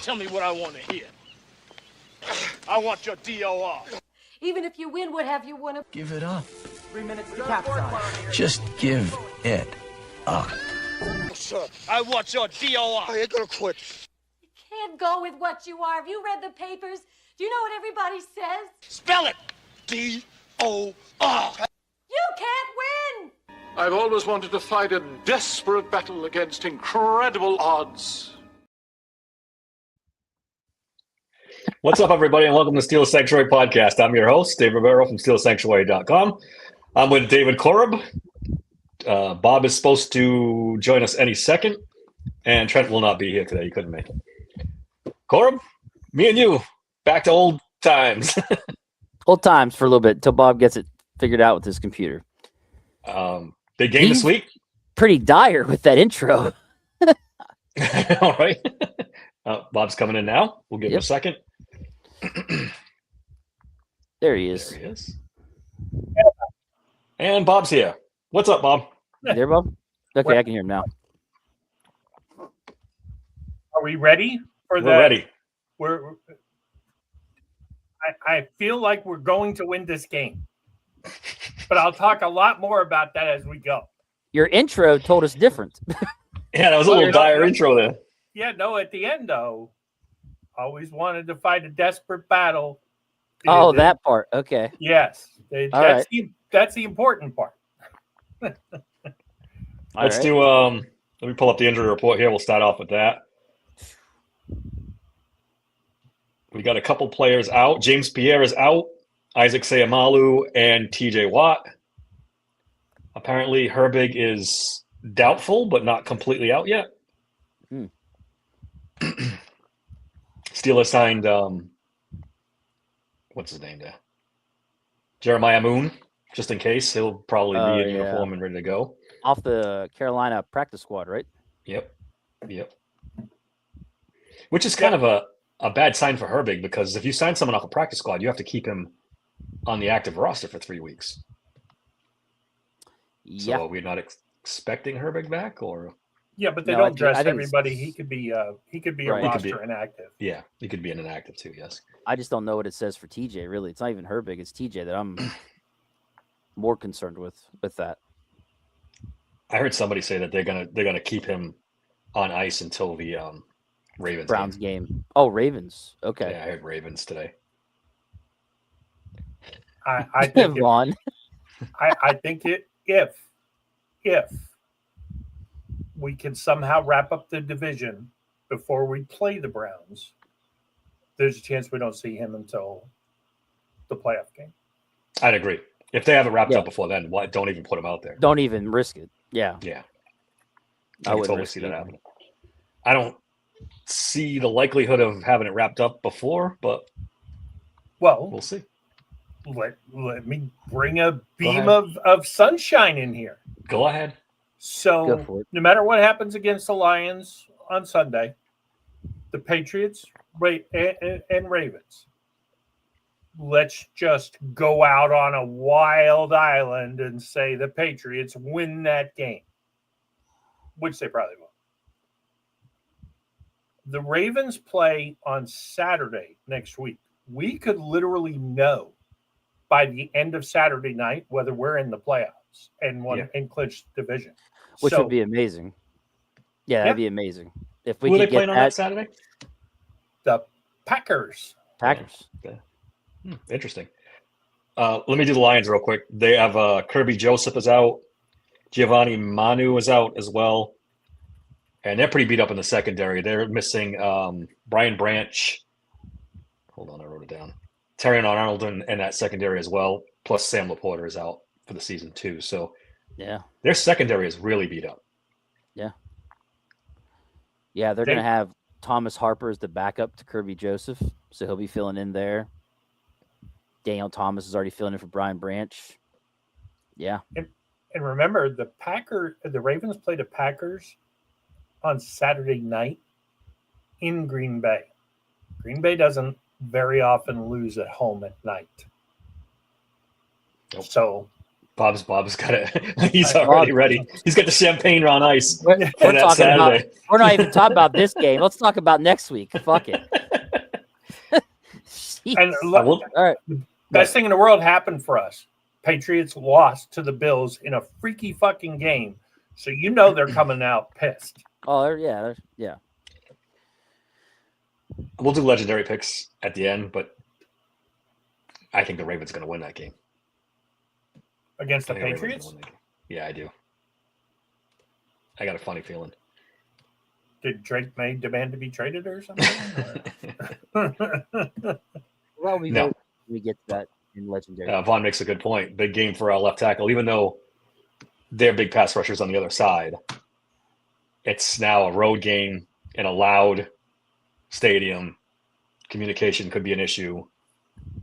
Tell me what I want to hear. I want your DOR. Even if you win, what have you won? Give it up. 3 minutes to capsize. Just give it up. Sir, I want your DOR. I ain't gonna quit. You can't go with what you are. Have you read the papers? Do you know what everybody says? Spell it. D-O-R. You can't win! I've always wanted to fight a desperate battle against incredible odds. What's up, everybody, and welcome to Steel Sanctuary Podcast. I'm your host, Dave Rivero from SteelSanctuary.com. I'm with David Korb. Bob is supposed to join us any second, and Trent will not be here today. He couldn't make it. Korb, me and you, back to old times. Old times for a little bit until Bob gets it figured out with his computer. Big game this week. Pretty dire with that intro. All right. Bob's coming in now. We'll give him a second. There he is. There he is. And Bob's here. What's up, Bob? You there, Bob? Okay, I can hear him now. Are we ready for that? We're ready. I feel like we're going to win this game, but I'll talk a lot more about that as we go. Your intro told us different. Yeah, that was a little dire intro there. Yeah, no, at the end, though, always wanted to fight a desperate battle. Oh, that part. Okay. Yes. That's the important part. Let's do, let me pull up the injury report here. We'll start off with that. We got a couple players out. James Pierre is out. Isaac Seumalo and TJ Watt. Apparently, Herbig is doubtful, but not completely out yet. Steelers signed, what's his name there? Jeremiah Moon, just in case. He'll probably be in uniform and ready to go. Off the Carolina practice squad, right? Yep. Which is kind of a bad sign for Herbig, because if you sign someone off a practice squad, you have to keep him on the active roster for 3 weeks. Yeah. So are we not expecting Herbig back, or? Yeah, but they don't dress everybody. He could be a roster inactive. Yeah, he could be an inactive too. Yes. I just don't know what it says for TJ. Really, it's not even Herbig. It's TJ that I'm more concerned with that. I heard somebody say that they're gonna keep him on ice until the Ravens Browns game. Oh, Ravens. Okay. Yeah, I heard Ravens today. I think Vaughn. I think if we can somehow wrap up the division before we play the Browns, there's a chance we don't see him until the playoff game. I'd agree. If they have it wrapped up before then, don't even put him out there. Don't even risk it. Yeah. I would totally see that happen. I don't see the likelihood of having it wrapped up before, but we'll see. Let me bring a beam of sunshine in here. Go ahead. So no matter what happens against the Lions on Sunday, the Patriots and Ravens, let's just go out on a wild island and say the Patriots win that game, which they probably will. The Ravens play on Saturday next week. We could literally know by the end of Saturday night whether we're in the playoffs and clinch division. Which would be amazing. Yeah, that'd be amazing. If we Who are could they get playing on that Saturday? The Packers. Okay. Interesting. Let me do the Lions real quick. They have Kirby Joseph is out. Giovanni Manu is out as well. And they're pretty beat up in the secondary. They're missing Brian Branch. Hold on, I wrote it down. Terrion Arnold in that secondary as well. Plus Sam Laporta is out for the season too. So their secondary is really beat up. Yeah, they're going to have Thomas Harper as the backup to Kirby Joseph, so he'll be filling in there. Daniel Thomas is already filling in for Brian Branch. Yeah. And remember, the Ravens play the Packers on Saturday night in Green Bay. Green Bay doesn't very often lose at home at night. Nope. So Bob's got it. He's already ready. He's got the champagne on ice We're for that talking about, Saturday. we're not even talking about this game. Let's talk about next week. Fuck it. And I will, All right. best thing in the world happened for us. Patriots lost to the Bills in a freaky fucking game. So you know they're coming out pissed. Oh, yeah. we'll do legendary picks at the end, but I think the Ravens going to win that game. Against the I think Patriots? Yeah, I do. I got a funny feeling. Did Drake May demand to be traded or something? Well, we No. get to that in legendary. Vaughn makes a good point. Big game for our left tackle, even though they're big pass rushers on the other side. It's now a road game in a loud stadium. Communication could be an issue.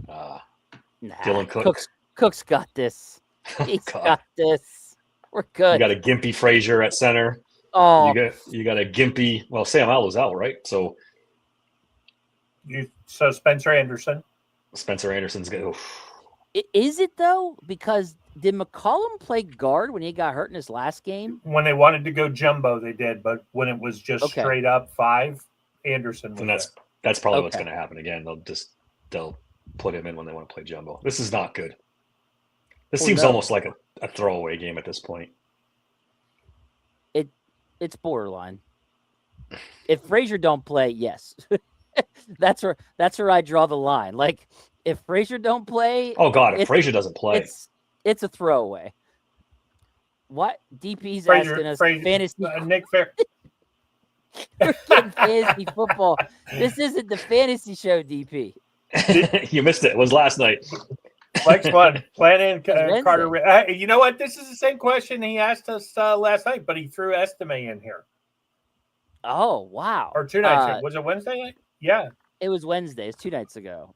Dylan Cook. Cook's got this. He's God. got this. We're good. You got a gimpy Frazier at center. Oh, You got a gimpy. Well, Sam Howell's out, right? So So Spencer Anderson. Spencer Anderson's good. is it though? Because did McCollum play guard when he got hurt in his last game? When they wanted to go jumbo, they did. But when it was just Okay. straight up 5, Anderson was And there. that's probably what's Okay. going to happen again. They'll put him in when they want to play jumbo. This is not good. This Well, seems no. almost like a throwaway game at this point. It's borderline. If Frazier don't play, yes. that's where I draw the line. Like if Frazier don't play, Oh God, if It's- Frazier doesn't play, it's a throwaway. What DP's Frazier- asking us Frazier- fantasy Nick Fair. fantasy football. This isn't the fantasy show, DP. you missed it. It was last night. Flex one. Plan in Wednesday. Carter. You know what? This is the same question he asked us last night, but he threw Estime in here. Oh wow! Or 2 nights ago. Was it Wednesday night? Yeah. It was Wednesday. It's 2 nights ago.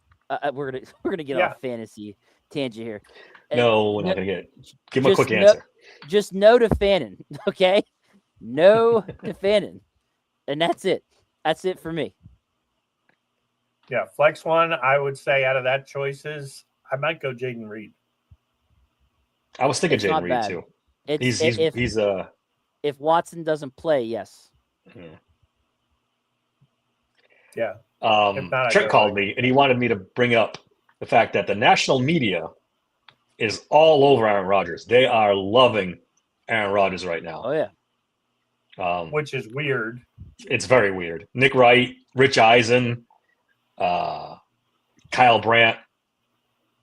We're gonna get Yeah. off fantasy tangent here. No, we're not going to get. Give him a just quick no- answer. Just no to Fannin, okay? No to Fannin, and that's it. That's it for me. Yeah. Flex one, I would say out of that choices, I might go Jaden Reed. I was thinking It's not Jaden Reed bad. too. It's He's if Watson doesn't play, yes. Yeah. If not, I Trent go called like- me and he wanted me to bring up the fact that the national media is all over Aaron Rodgers. They are loving Aaron Rodgers right now. Oh yeah. Which is weird. It's very weird. Nick Wright, Rich Eisen, Kyle Brandt,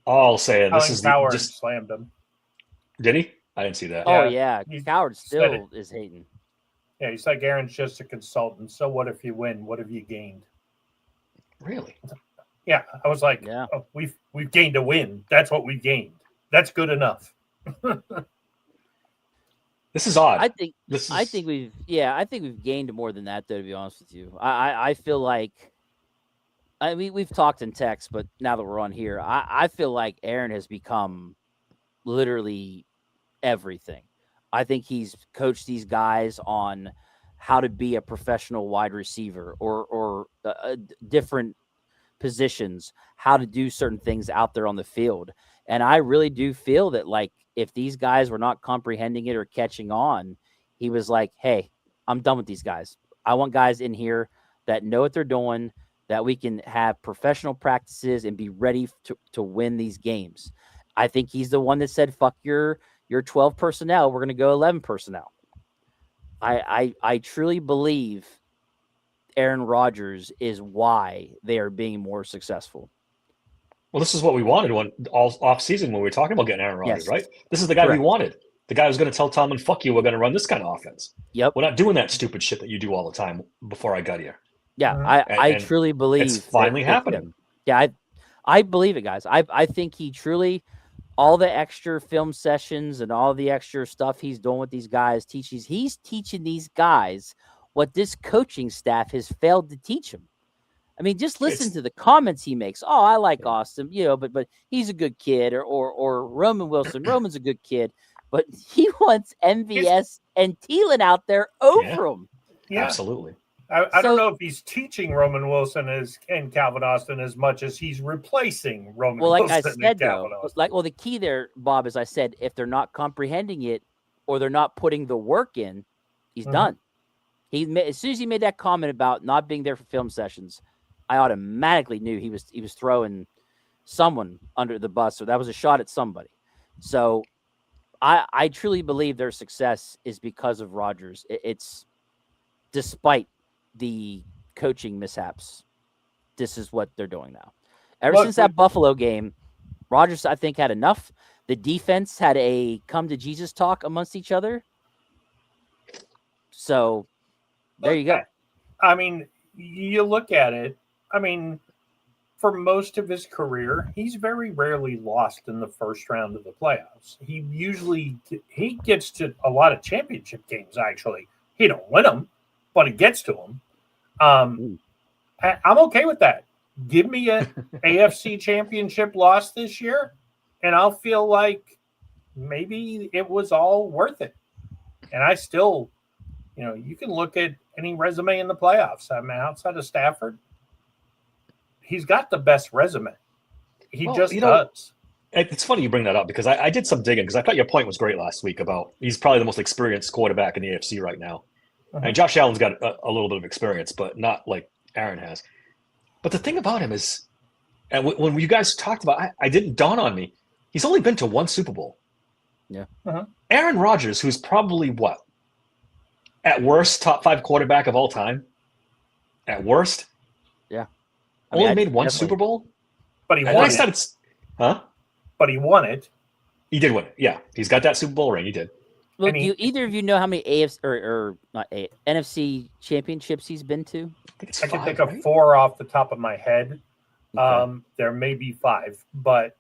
all saying this Colin is Coward just. slammed him. Did he? I didn't see that. Oh Yeah. yeah. He Coward said still is hating. Yeah, he's like, Aaron's just a consultant. So what if you win? What have you gained? Really? Yeah. I was like, Yeah. oh, we've gained a win. That's what we've gained. That's good enough. This is odd. I think this is, I think we've gained more than that, though, to be honest with you. I feel like we've talked in text, but now that we're on here, I feel like Aaron has become literally everything. I think he's coached these guys on how to be a professional wide receiver or different positions, how to do certain things out there on the field. And I really do feel that, like, if these guys were not comprehending it or catching on, he was like, hey, I'm done with these guys. I want guys in here that know what they're doing, that we can have professional practices and be ready to win these games. I think he's the one that said, fuck your 12 personnel. We're going to go 11 personnel. I truly believe Aaron Rodgers is why they are being more successful. Well, this is what we wanted all off season when we were talking about getting Aaron Rodgers, Yes. right? This is the guy Correct. we wanted. The guy who's going to tell Tomlin, fuck you, we're going to run this kind of offense. Yep. We're not doing that stupid shit that you do all the time before I got here. Yeah, Mhm. I And truly believe It's finally that- happening. Yeah, I believe it, guys. I think he truly, all the extra film sessions and all the extra stuff he's doing with these guys, he's teaching these guys what this coaching staff has failed to teach them. I mean, just listen It's- to the comments he makes. Oh, I like Austin, but he's a good kid, or Roman Wilson. Roman's a good kid, but he wants MVS and Thielen out there over him. Yeah. Absolutely. I don't know if he's teaching Roman Wilson and Calvin Austin as much as he's replacing Roman Well, like Wilson I said, and Calvin though, Austin. the key there, Bob, is I said, if they're not comprehending it or they're not putting the work in, he's done. As soon as he made that comment about not being there for film sessions, I automatically knew he was throwing someone under the bus, so that was a shot at somebody. So I truly believe their success is because of Rodgers. It's despite the coaching mishaps. This is what they're doing now. Ever since that Buffalo game, Rodgers, I think, had enough. The defense had a come to Jesus talk amongst each other. So there you go. I mean, you look at it. I mean, for most of his career, he's very rarely lost in the first round of the playoffs. He gets to a lot of championship games. Actually, he don't win them, but he gets to them. I'm okay with that. Give me a AFC championship loss this year, and I'll feel like maybe it was all worth it. And I still, you can look at any resume in the playoffs. I mean, outside of Stafford, he's got the best resume. He does. It's funny you bring that up because I did some digging because I thought your point was great last week about he's probably the most experienced quarterback in the AFC right now. And Josh Allen's got a little bit of experience, but not like Aaron has. But the thing about him is, and when you guys talked about, I didn't dawn on me. He's only been to one Super Bowl. Yeah. Aaron Rodgers, who's probably what? At worst, top 5 quarterback of all time. At worst. Yeah. Only made one Super Bowl. But he won it. But he won it. He did win it. Yeah. He's got that Super Bowl ring. He did. Well, do either of you know how many AFC or not NFC championships he's been to? I can think of 4 off the top of my head. Okay. There may be 5, but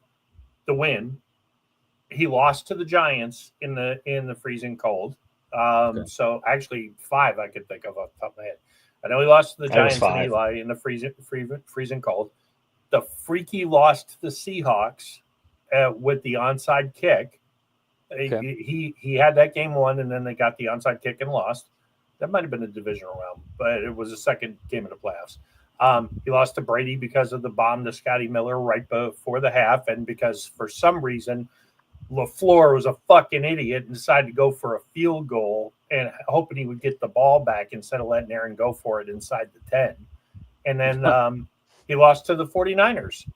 the win, he lost to the Giants in the freezing cold. So actually 5 I could think of off the top of my head. I know he lost to the Giants and Eli in the freezing cold. The freaky lost to the Seahawks with the onside kick. Okay. He had that game won, and then they got the onside kick and lost. That might have been a divisional round, but it was the second game of the playoffs. He lost to Brady because of the bomb to Scotty Miller right before the half, and because for some reason LaFleur was a fucking idiot and decided to go for a field goal and hoping he would get the ball back instead of letting Aaron go for it inside the 10. And then he lost to the 49ers.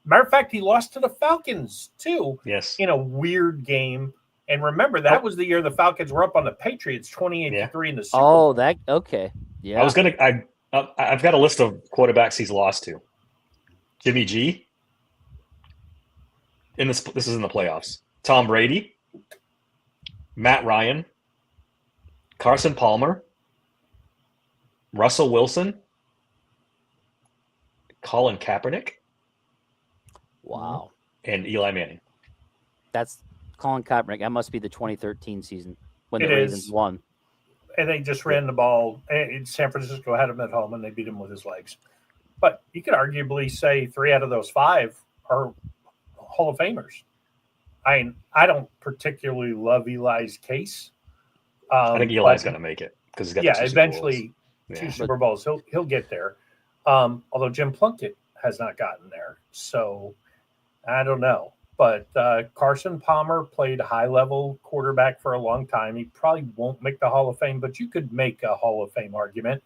Matter of fact, he lost to the Falcons too. Yes. In a weird game. And remember, that was the year the Falcons were up on the Patriots 28-3 in the Super Bowl. Oh, that okay. Yeah. I've got a list of quarterbacks he's lost to. Jimmy G. This is in the playoffs. Tom Brady, Matt Ryan, Carson Palmer, Russell Wilson, Colin Kaepernick. Wow. And Eli Manning. That's Colin Kaepernick. That must be the 2013 season when the Ravens won. And they just ran the ball. San Francisco had him at home, and they beat him with his legs. But you could arguably say 3 out of those 5 are Hall of Famers. I don't particularly love Eli's case. I think Eli's going to make it because he's got eventually 2 Super Bowls. He'll get there. Although Jim Plunkett has not gotten there, so I don't know. But Carson Palmer played high-level quarterback for a long time. He probably won't make the Hall of Fame, but you could make a Hall of Fame argument.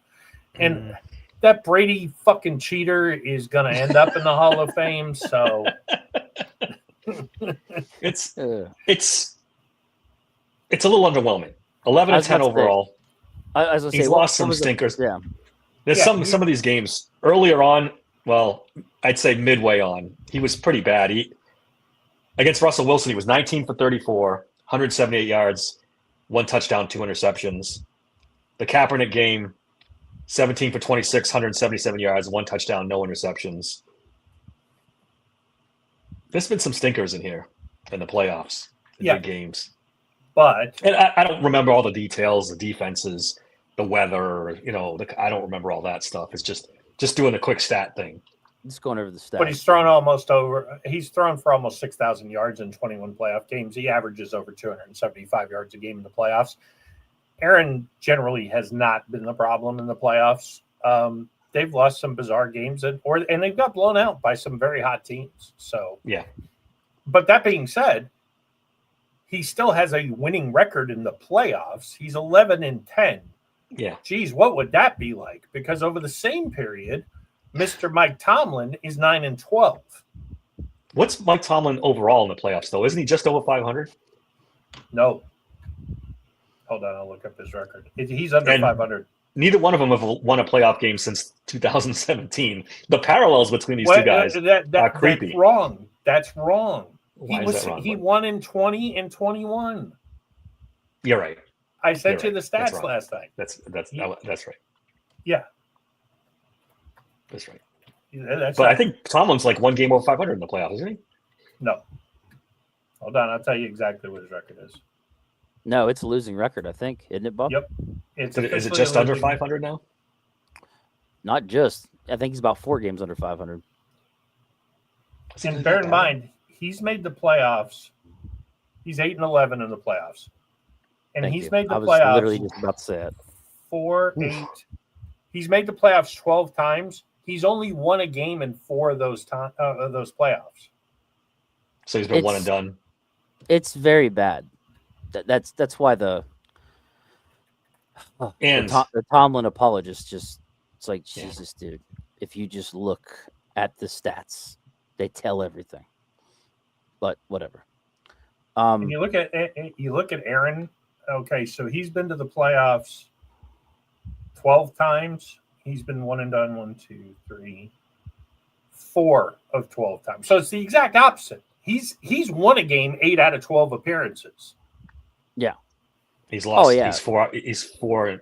And that Brady fucking cheater is going to end up in the Hall of Fame. So it's a little underwhelming. 11-10 overall. He's lost some stinkers. Yeah. There's some of these games earlier on. Well, I'd say midway on, he was pretty bad. Against Russell Wilson, he was 19 for 34, 178 yards, 1 touchdown, 2 interceptions. The Kaepernick game, 17 for 26, 177 yards, 1 touchdown, no interceptions. There's been some stinkers in here in the playoffs, big games. But I don't remember all the details, the defenses, the weather. I don't remember all that stuff. It's just doing a quick stat thing. Just going over the stats. But he's thrown for almost 6,000 yards in 21 playoff games. He averages over 275 yards a game in the playoffs. Aaron generally has not been the problem in the playoffs. They've lost some bizarre games, and they've got blown out by some very hot teams. So Yeah. But that being said, he still has a winning record in the playoffs. He's 11-10. Yeah. Geez, what would that be like? Because over the same period, Mr. Mike Tomlin is 9-12. What's Mike Tomlin overall in the playoffs, though? Isn't he just over 500? No. Hold on, I'll look up his record. He's under And 500. Neither one of them have won a playoff game since 2017. The parallels between these two guys are creepy. That's wrong. That's wrong. Why is that wrong? He won in 20 and 21. You're right. I sent you You're the right. That's stats wrong. last night. That's right. Yeah. That's right. That's But right. I think Tomlin's like one game over 500 in the playoffs, isn't he? No. Hold on, I'll tell you exactly what his record is. No, it's a losing record, I think, isn't it, Bob? Yep. Is it officially just a under losing- 500 now? Not just. I think he's about 4 games under 500. And bear in mind, he's made the playoffs. He's 8-11 in the playoffs. And Thank he's you. made the I was literally playoffs just about to say it. 4-8. He's made the playoffs 12 times. He's only won a game in 4 of those playoffs. So he's been one It's- and done. It's very bad. That's why the And the Tomlin apologists just it's like Yeah. Jesus, dude. If you just look at the stats, they tell everything. But whatever. And you look at Aaron. Okay, so he's been to the playoffs 12 times. He's been one and done 1, 2, 3, 4 of 12 times. So it's the exact opposite. He's won a game 8 out of 12 appearances. he's lost. Oh, yeah. He's 4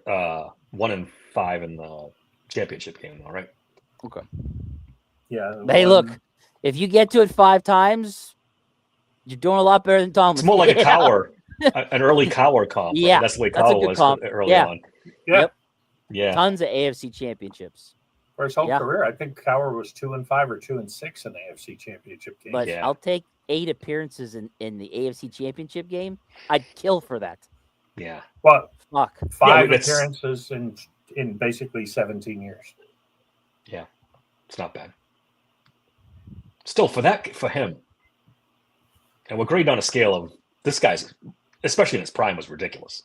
1 and 5 in the championship game. All right. Okay. Yeah. Hey, look, if you get to it 5 times, you're doing a lot better than Tomlin. It's more like a Cowher, an early Cowher comp. Yeah, That's the way that's a Cowher good was comp. early Yeah. on. Yeah. Yep. Yeah. Tons of AFC championships. For his whole Yeah. career, I think Cowher was 2-5 or 2-6 in the AFC Championship game. But Yeah. I'll take 8 appearances in the AFC championship game. I'd kill for that. Yeah. But Fuck. 5 that's- appearances in basically 17 years. Yeah. It's not bad. Still, for him, and we're grading on a scale of this guy's, especially in his prime, was ridiculous.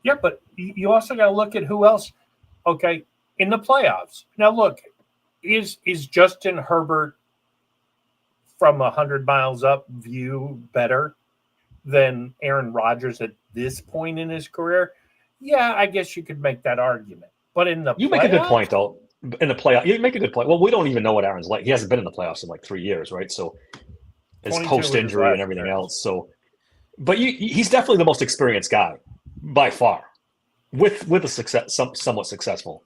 Yeah, but you also got to look at who else. Okay, in the playoffs. Now, look, is Justin Herbert from 100 miles up view better than Aaron Rodgers at this point in his career? Yeah, I guess you could make that argument. But in the You make a good playoffs- point, though. In the playoff, you make a good point. Well, we don't even know what Aaron's like. He hasn't been in the playoffs in like 3 years, right? So his 22 was his post-injury last and everything appearance. else. So, but he's definitely the most experienced guy by far, with a somewhat successful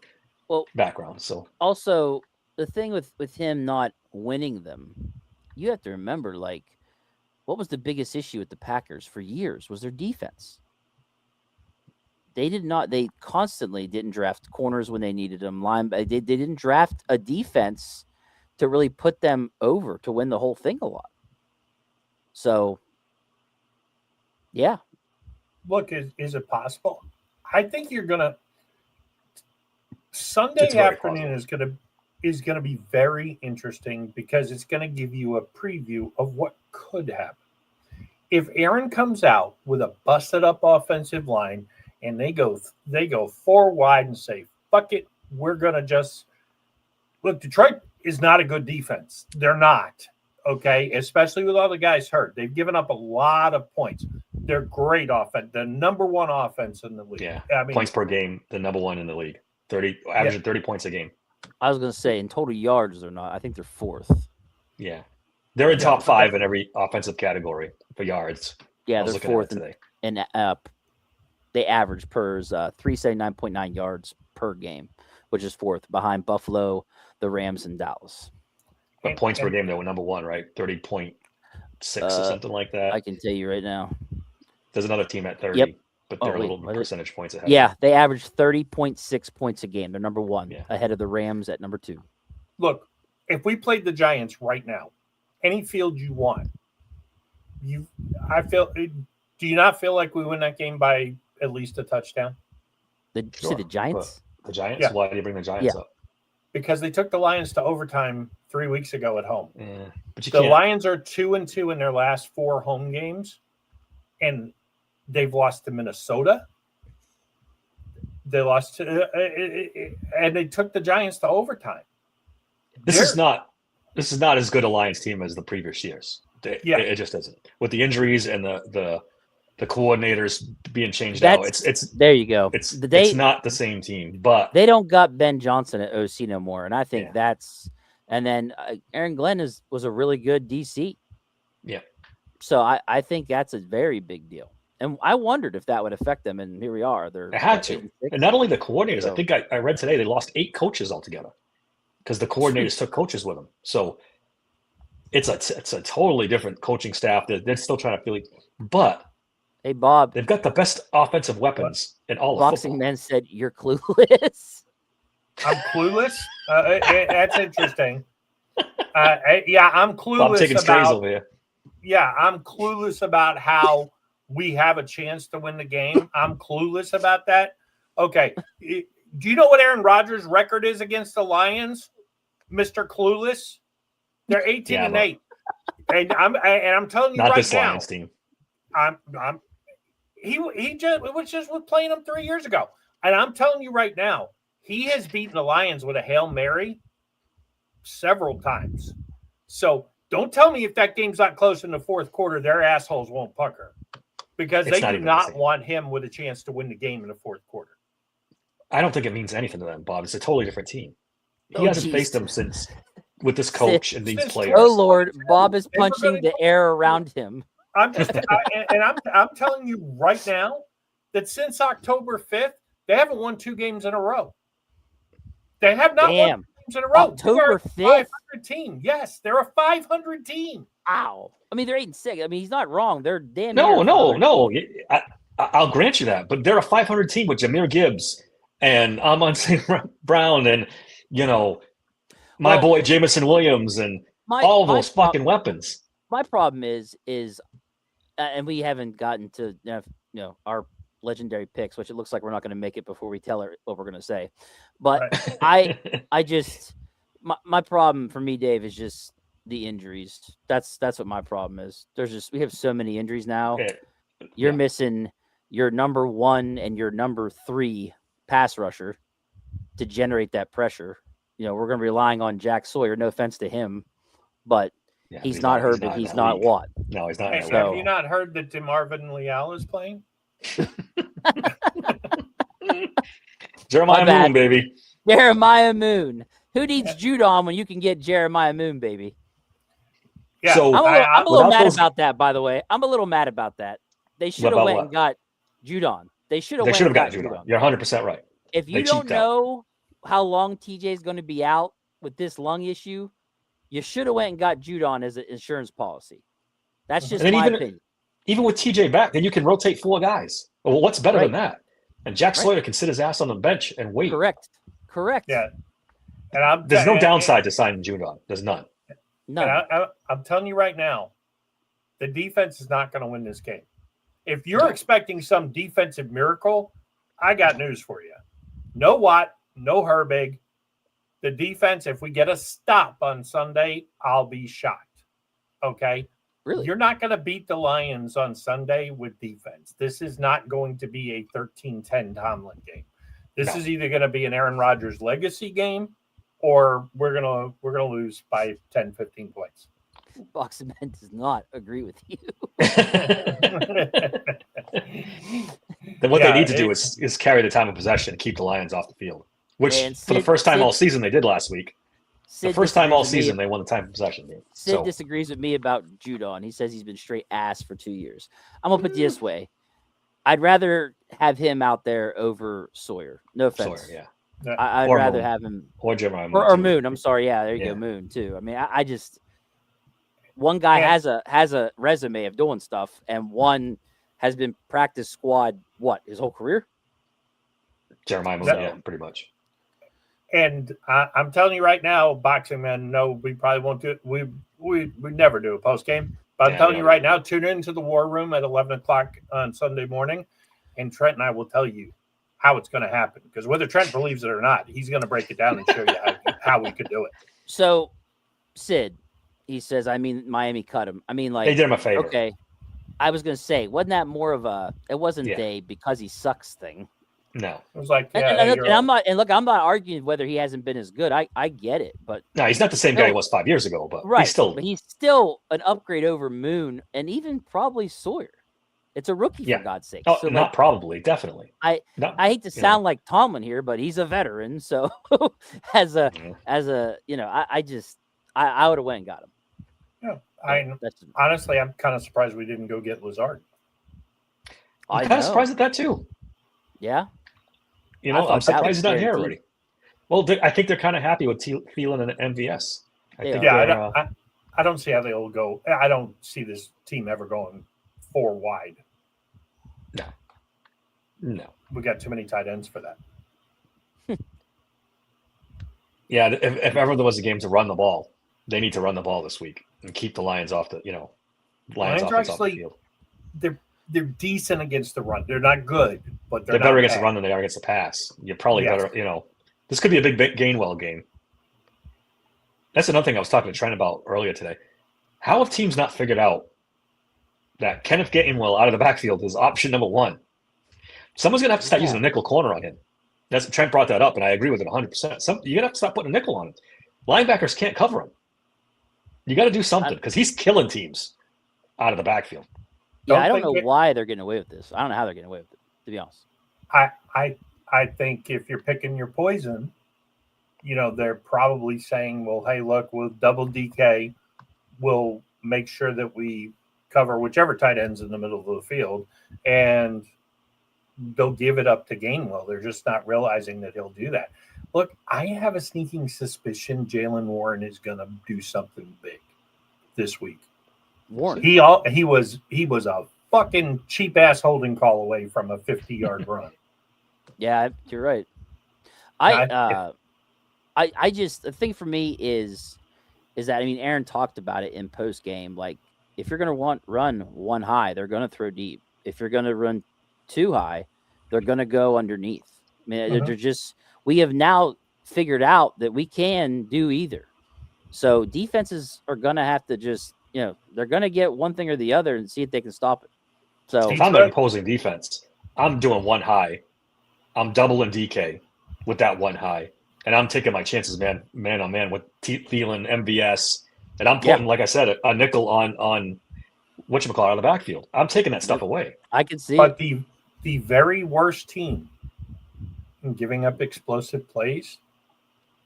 Well, background. So also the thing with him not winning them, you have to remember, like, what was the biggest issue with the Packers for years was their defense. They constantly didn't draft corners when they needed them. They didn't draft a defense to really put them over to win the whole thing a lot. So, yeah. Look, is it possible? I think you're gonna Sunday It's very afternoon is gonna be very interesting because it's gonna give you a preview of what could happen. If Aaron comes out with a busted up offensive line and they go 4 wide and say, fuck it, we're gonna just look, Detroit is not a good defense. They're not. Okay, especially with all the guys hurt. They've given up a lot of points. They're great offense. The number 1 offense in the league. yeah, I mean, points per game, the number 1 in the league. Averaging 30 points a game. I was going to say in total yards, they're not. I think they're 4th. Yeah, they're in Yeah, top but 5 in every offensive category for yards. Yeah, I was they're looking at it 4th today. and they average 379.9 yards per game, which is 4th behind Buffalo, the Rams, and Dallas. But points per game, they were number 1, right? 30.6 or something like that. I can tell you right now. There's another team at 30, Yep. but they're Oh, a wait, little what is- percentage points ahead. Yeah, they average 30.6 points a game. They're number 1, Yeah. ahead of the Rams at number 2. look, if we played the Giants right now, any field you want, do Do you not feel like we win that game by at least a touchdown? Did you see the Giants? The Giants? Yeah. Why did you bring the Giants up? Because they took the Lions to overtime 3 weeks ago at home. Yeah, but you The can't. Lions are 2-2 in their last 4 home games, and they've lost to Minnesota. They lost to, and they took the Giants to overtime. This is not as good a Lions team as the previous years. It just isn't. With the injuries and the coordinators being changed out, it's there you go. It's not the same team, but they don't got Ben Johnson at OC no more, and I think that's. And then Aaron Glenn was a really good DC. Yeah. So I think that's a very big deal, and I wondered if that would affect them, and here we are. It had to, and not only the coordinators. I think I read today they lost 8 coaches altogether because the coordinators took coaches with them. So it's a totally different coaching staff. They're still trying to feel it, but. Hey, Bob. They've got the best offensive weapons in all of Boxing football. Man said, "You're clueless." I'm clueless? That's interesting. I'm clueless I'm taking strays about over here. Yeah, I'm clueless about how we have a chance to win the game. I'm clueless about that. Okay. Do you know what Aaron Rodgers' record is against the Lions, Mr. Clueless? They're 18-8. And I'm telling you Not right this now. Lions team. He just was playing them 3 years ago. And I'm telling you right now, he has beaten the Lions with a Hail Mary several times. So don't tell me if that game's not close in the fourth quarter, their assholes won't pucker. Because they do not want him with a chance to win the game in the fourth quarter. I don't think it means anything to them, Bob. It's a totally different team. He hasn't faced them since with this coach and these players. Oh Lord, Bob is punching the air around him. I'm telling you right now that since October 5th, they haven't won 2 games in a row. They have not won 2 games in a row. October 5th? 500 team. Yes, they're a 500 team. Ow. I mean, they're 8-6. I mean, he's not wrong. They're damn No. I'll grant you that. But they're a 500 team with Jahmyr Gibbs and Amon St. Brown and, my boy Jameson Williams and all those fucking weapons. My problem is and we haven't gotten to our legendary picks, which it looks like we're not going to make it before we tell her what we're going to say. But right. I just my problem for me, Dave, is just the injuries. That's what my problem is. We have so many injuries now. Okay. You're missing your number 1 and your number 3 pass rusher to generate that pressure. We're going to be relying on Jack Sawyer. No offense to him, but he's not Herbig. He's not Watt. No, he's not. Have you not heard that DeMarvin Leal is playing? Jeremiah Moon, baby. Jeremiah Moon. Who needs Judon when you can get Jeremiah Moon, baby? Yeah. So I'm a little mad about that, by the way. I'm a little mad about that. They should have went and got Judon. They should have got Judon. You're 100% right. If you don't know how long TJ is going to be out with this lung issue, you should have went and got Judon as an insurance policy. That's just my opinion. Even with TJ back, then you can rotate 4 guys. Well, what's better than that? And Jack Sawyer can sit his ass on the bench and wait. Correct. Yeah. And there's no downside to signing Judon. There's none. No. I'm telling you right now, the defense is not going to win this game. If you're expecting some defensive miracle, I got news for you. No Watt, no Herbig. The defense, if we get a stop on Sunday, I'll be shocked. Okay? Really? You're not going to beat the Lions on Sunday with defense. This is not going to be a 13-10 Tomlin game. This is either going to be an Aaron Rodgers legacy game or we're going to lose by 10, 15 points. Boxing Man does not agree with you. Then what they need to do is carry the time of possession and keep the Lions off the field, which for the first time all season they did last week. The first time all season they won the time of possession game. Sid disagrees with me about Judon. He says he's been straight ass for 2 years. I'm going to put it this way. I'd rather have him out there over Sawyer. No offense. Sawyer, I'd rather Moon. Have him. Or Jeremiah Moon. Or Moon. I'm sorry. Yeah, there you go. Moon, too. I mean, I just – one guy has a resume of doing stuff, and one has been practice squad, his whole career? Jeremiah Moon, pretty much. And I'm telling you right now, Boxing Man, no, we probably won't do it. We never do a post game. But I'm Yeah, telling we you don't right now, tune into the War Room at 11 o'clock on Sunday morning, and Trent and I will tell you how it's going to happen. Because whether Trent believes it or not, he's going to break it down and show you how we could do it. So, Sid, he says, I mean, Miami cut him. I mean, like, They did him a favor. okay. I was going to say, wasn't that more of a, it wasn't Yeah. a because he sucks thing. No. It was like, And, yeah, and I'm not, and look, I'm not arguing whether he hasn't been as good. I get it, but No, he's not the same guy he was 5 years ago, but right, he's he's still an upgrade over Moon and even probably Sawyer. It's a rookie Yeah. for God's sake. Oh, So, not like, probably, definitely. I hate to sound like Tomlin here, but he's a veteran. So as a I would have went and got him. Yeah, honestly, I'm kind of surprised we didn't go get Lazard. I'm kind of surprised at that too. Yeah. You know, thought I'm that surprised was he's not here guaranteed. already. Well, I think they're kind of happy with Thielen and MVS. I think Yeah, they're, I don't see how they'll go. I don't see this team ever going 4 wide. no. We got too many tight ends for that. Yeah, if ever there was a game to run the ball, they need to run the ball this week and keep the Lions off the, Lions are off the actually field. they're decent against the run. They're not good, but They're not better against bad. the run than they are against the pass. You're probably Yes. better, This could be a big Gainwell game. That's another thing I was talking to Trent about earlier today. How have teams not figured out that Kenneth Gainwell out of the backfield is option number 1? Someone's going to have to start using a nickel corner on him. Trent brought that up, and I agree with it 100%. You're going to have to start putting a nickel on him. Linebackers can't cover him. You got to do something because he's killing teams out of the backfield. Yeah, I don't know why they're getting away with this. I don't know how they're getting away with it, to be honest. I think if you're picking your poison, they're probably saying, well, hey, look, we'll double DK. We'll make sure that we cover whichever tight ends in the middle of the field, and they'll give it up to Gainwell. They're just not realizing that he'll do that. Look, I have a sneaking suspicion Jaylen Warren is going to do something big this week. Warren. He was a fucking cheap ass holding call away from a 50-yard run. Yeah, you're right. I just, the thing for me is that, I mean, Aaron talked about it in post game. Like, if you're going to run 1 high, they're going to throw deep. If you're going to run 2 high, they're going to go underneath. I mean, they're just, we have now figured out that we can do either. So defenses are going to have to just, they're going to get one thing or the other and see if they can stop it. So if I'm an opposing defense, I'm doing 1 high. I'm doubling DK with that 1 high. And I'm taking my chances man on man with Thielen, MVS. And I'm putting, like I said, a nickel on whatchamacallit out of the backfield. I'm taking that stuff away. I can see but the very worst team in giving up explosive plays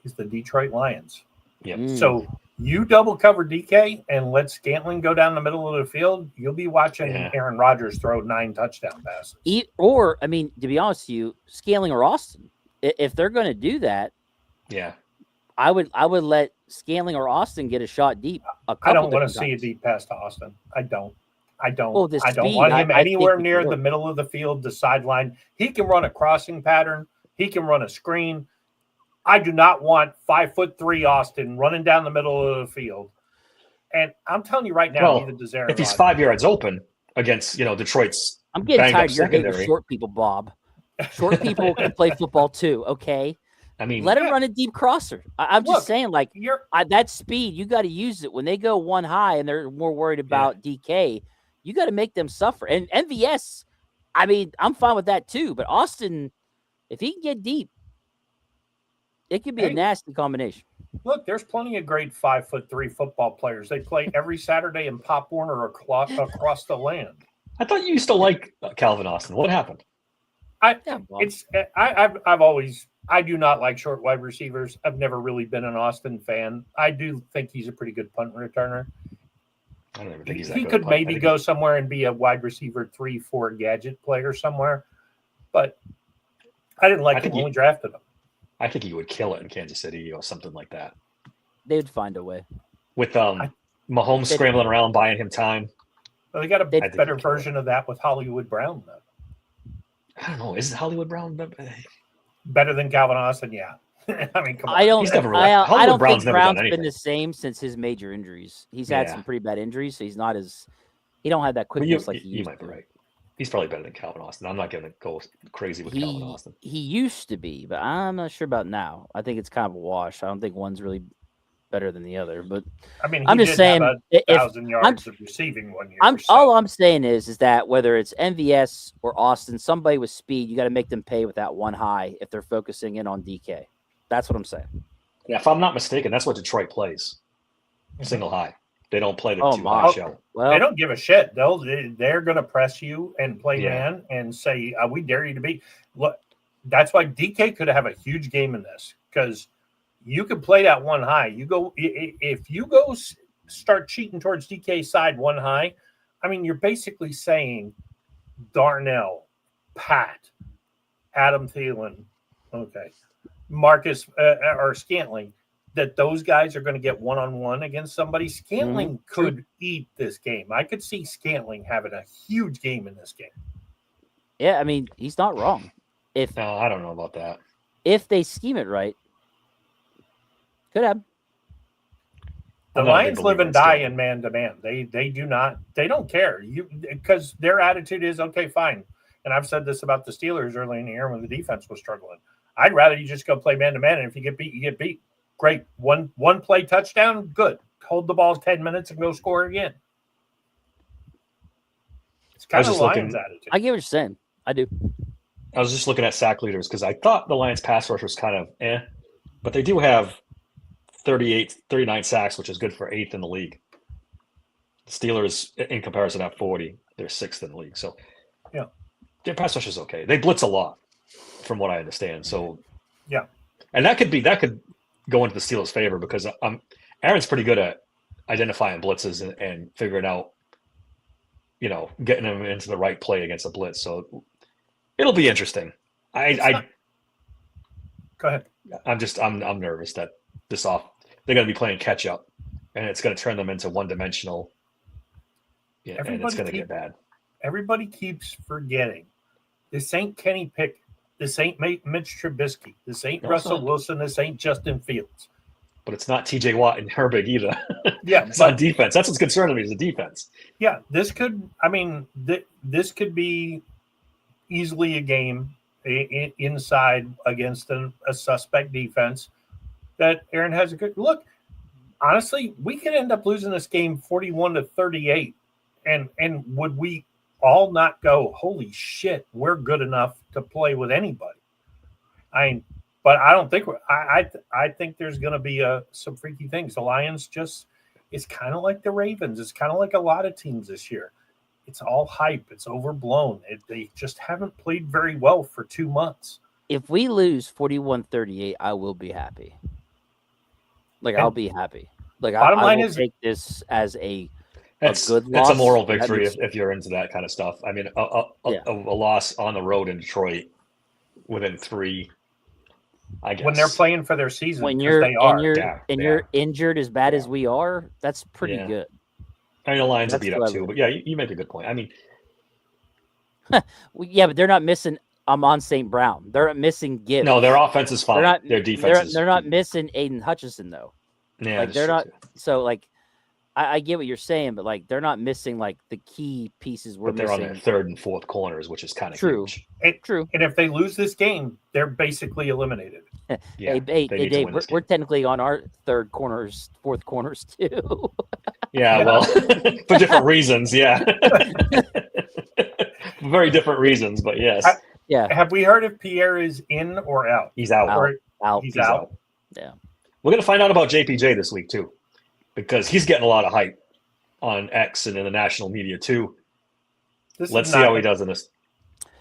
is the Detroit Lions. Yep. So you double cover DK and let Scantling go down the middle of the field, you'll be watching Aaron Rodgers throw 9 touchdown passes. Or, I mean, to be honest with you, Scaling or Austin, if they're going to do that, I would let Scaling or Austin get a shot deep. I don't want to see a deep pass to Austin. I don't. Well, I don't want him anywhere near the middle of the field, the sideline. He can run a crossing pattern. He can run a screen. I do not want 5'3" Austin running down the middle of the field. And I'm telling you right now, neither does Aaron if he's Rodgers. 5 yards open against Detroit's, I'm getting tired of your hate secondary. with short people, Bob. Short people can play football too. Okay. I mean, let him run a deep crosser. I'm just saying, like, that speed, you got to use it when they go 1 high and they're more worried about DK. You got to make them suffer. And MVS, I mean, I'm fine with that too. But Austin, if he can get deep, it could be a nasty combination. Look, there's plenty of great 5'3" football players. They play every Saturday in Pop Warner across the land. I thought you used to like Calvin Austin. What happened? I do not like short wide receivers. I've never really been an Austin fan. I do think he's a pretty good punt returner. I don't even think he's that He good. could maybe go somewhere and be a wide receiver 3-4 gadget player somewhere, but I didn't like him when we drafted him. I think he would kill it in Kansas City or something like that. They'd find a way. With Mahomes scrambling around, buying him time. Well, they got a better version of that with Hollywood Brown, though. I don't know. Is Hollywood Brown better than Calvin Austin? Yeah. I mean, come on. I don't. He's never- I Hollywood don't Brown's think never done Brown's been anything. the same since his major injuries. He's had Yeah. some pretty bad injuries, so he's not as. He don't have that But you, quickness like he you used might be to. right. He's probably better than Calvin Austin. I'm not going to go crazy with Calvin Austin. He used to be, but I'm not sure about now. I think it's kind of a wash. I don't think one's really better than the other. But I mean, I'm he just did have saying, a if 1,000 yards of receiving 1 year. all I'm saying is that whether it's MVS or Austin, somebody with speed, you got to make them pay with that one high if they're focusing in on DK. That's what I'm saying. Yeah, if I'm not mistaken, that's what Detroit plays. Single high. They don't play the Oh, two my. high shell. Well, They don't give a shit. They're going to press you and play Yeah. man and say, "We dare you to be." Look, that's why DK could have a huge game in this because you could play that one high. You go if you go start cheating towards DK's side one high. I mean, you're basically saying Darnell, Pat, Adam Thielen, okay, Marcus or Scantling. That those guys are going to get one-on-one against somebody. Scantling could eat this game. I could see Scantling having a huge game in this game. yeah, I mean, he's not wrong. No, I don't know about that. If they scheme it right, could have. The I'm not a big Lions live believer and in die Scantling. in man-to-man. They don't care. Because their attitude is, okay, fine. And I've said this about the Steelers early in the year when the defense was struggling. I'd rather you just go play man-to-man, and if you get beat, you get beat. Great. One play touchdown, good. Hold the ball 10 minutes and go score again. It's kind of just Lions looking- attitude. I get what you're saying. I do. I was just looking at sack leaders because I thought the Lions pass rush was kind of but they do have 39 sacks, which is good for 8th in the league. The Steelers, in comparison, have 40. They're 6th in the league. So, yeah, their pass rush is okay. They blitz a lot, from what I understand. So, yeah, and that could go into the Steelers' favor because Aaron's pretty good at identifying blitzes and figuring out, getting them into the right play against a blitz. So it'll be interesting. Go ahead. I'm nervous that they're going to be playing catch up, and it's going to turn them into one-dimensional. Yeah, and it's going to get bad. Everybody keeps forgetting this ain't Kenny Pickett. This ain't Mitch Trubisky. This ain't No, Russell it's not. Wilson. This ain't Justin Fields. But it's not T.J. Watt and Herbig either. Yeah, It's on defense. That's what's concerning me is the defense. yeah. This could. I mean, this could be easily a game inside against a suspect defense that Aaron has a good look. Honestly, we could end up losing this game 41-38, and would we all not go, holy shit, we're good enough to play with anybody? But I don't think I think there's going to be some freaky things. The Lions it's kind of like the Ravens. It's kind of like a lot of teams this year. It's all hype. It's overblown. They just haven't played very well for 2 months. If we lose 41-38, I will be happy. I'll be happy. Bottom I line will is- take this as a It's good a loss. moral That victory means- if you're into that kind of stuff. I mean, a Yeah. loss on the road in Detroit within 3, I guess. When they're playing for their season, when 'cause you're they are. you're injured as bad as we are, that's pretty Yeah. good. I mean, the Lions are That's beat up clever. too. But yeah, you make a good point. I mean, Well, yeah, but they're not missing Amon St. Brown. They're missing Gibbs. no, their offense is fine. They're not. Their defense is. They're not missing Aiden Hutchinson though. Yeah, Like that's they're true, not. too. So I get what you're saying, but they're not missing the key pieces we're But they're on missing. their 3rd and 4th corners, which is kind of True. huge. True. And if they lose this game, they're basically eliminated. Yeah, hey, they need to Dave, win this we're game. technically on our 3rd corners, 4th corners too. Yeah, well, for different reasons. Yeah, very different reasons, but yes, yeah, Have we heard if Pierre is in or out? he's out. Out. Or out. he's out. Yeah. We're gonna find out about JPJ this week too, because he's getting a lot of hype on X and in the national media too. Let's see how he does in this.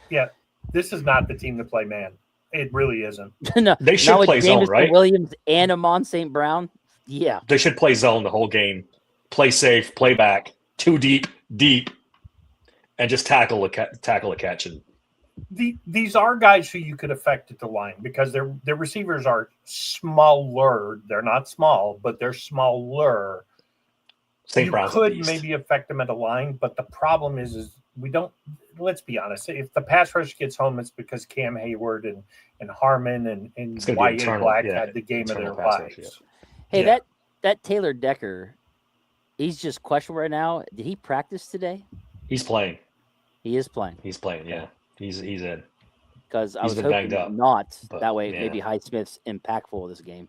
Yeah, this is not the team to play man. It really isn't. No, They should not with play zone, Jameson right? Williams and Amon St. Brown. Yeah. They should play zone the whole game, play safe, play back, too deep, and just tackle a catch. And These are guys who you could affect at the line because their receivers are smaller. They're not small, but they're smaller. St. You Brown's a could beast. maybe affect them at the line, but the problem is we don't. Let's be honest. If the pass rush gets home, it's because Cam Hayward and Harmon and It's gonna be Wyatt internal, Black yeah, had the game of their internal pass rush, lives. Hey, Yeah. that Taylor Decker, he's just questionable right now. Did he practice today? He's playing. He is playing He's playing. Yeah, he's in. because I He's was been hoping banged up, not. but, That way, yeah. maybe Highsmith's impactful this game.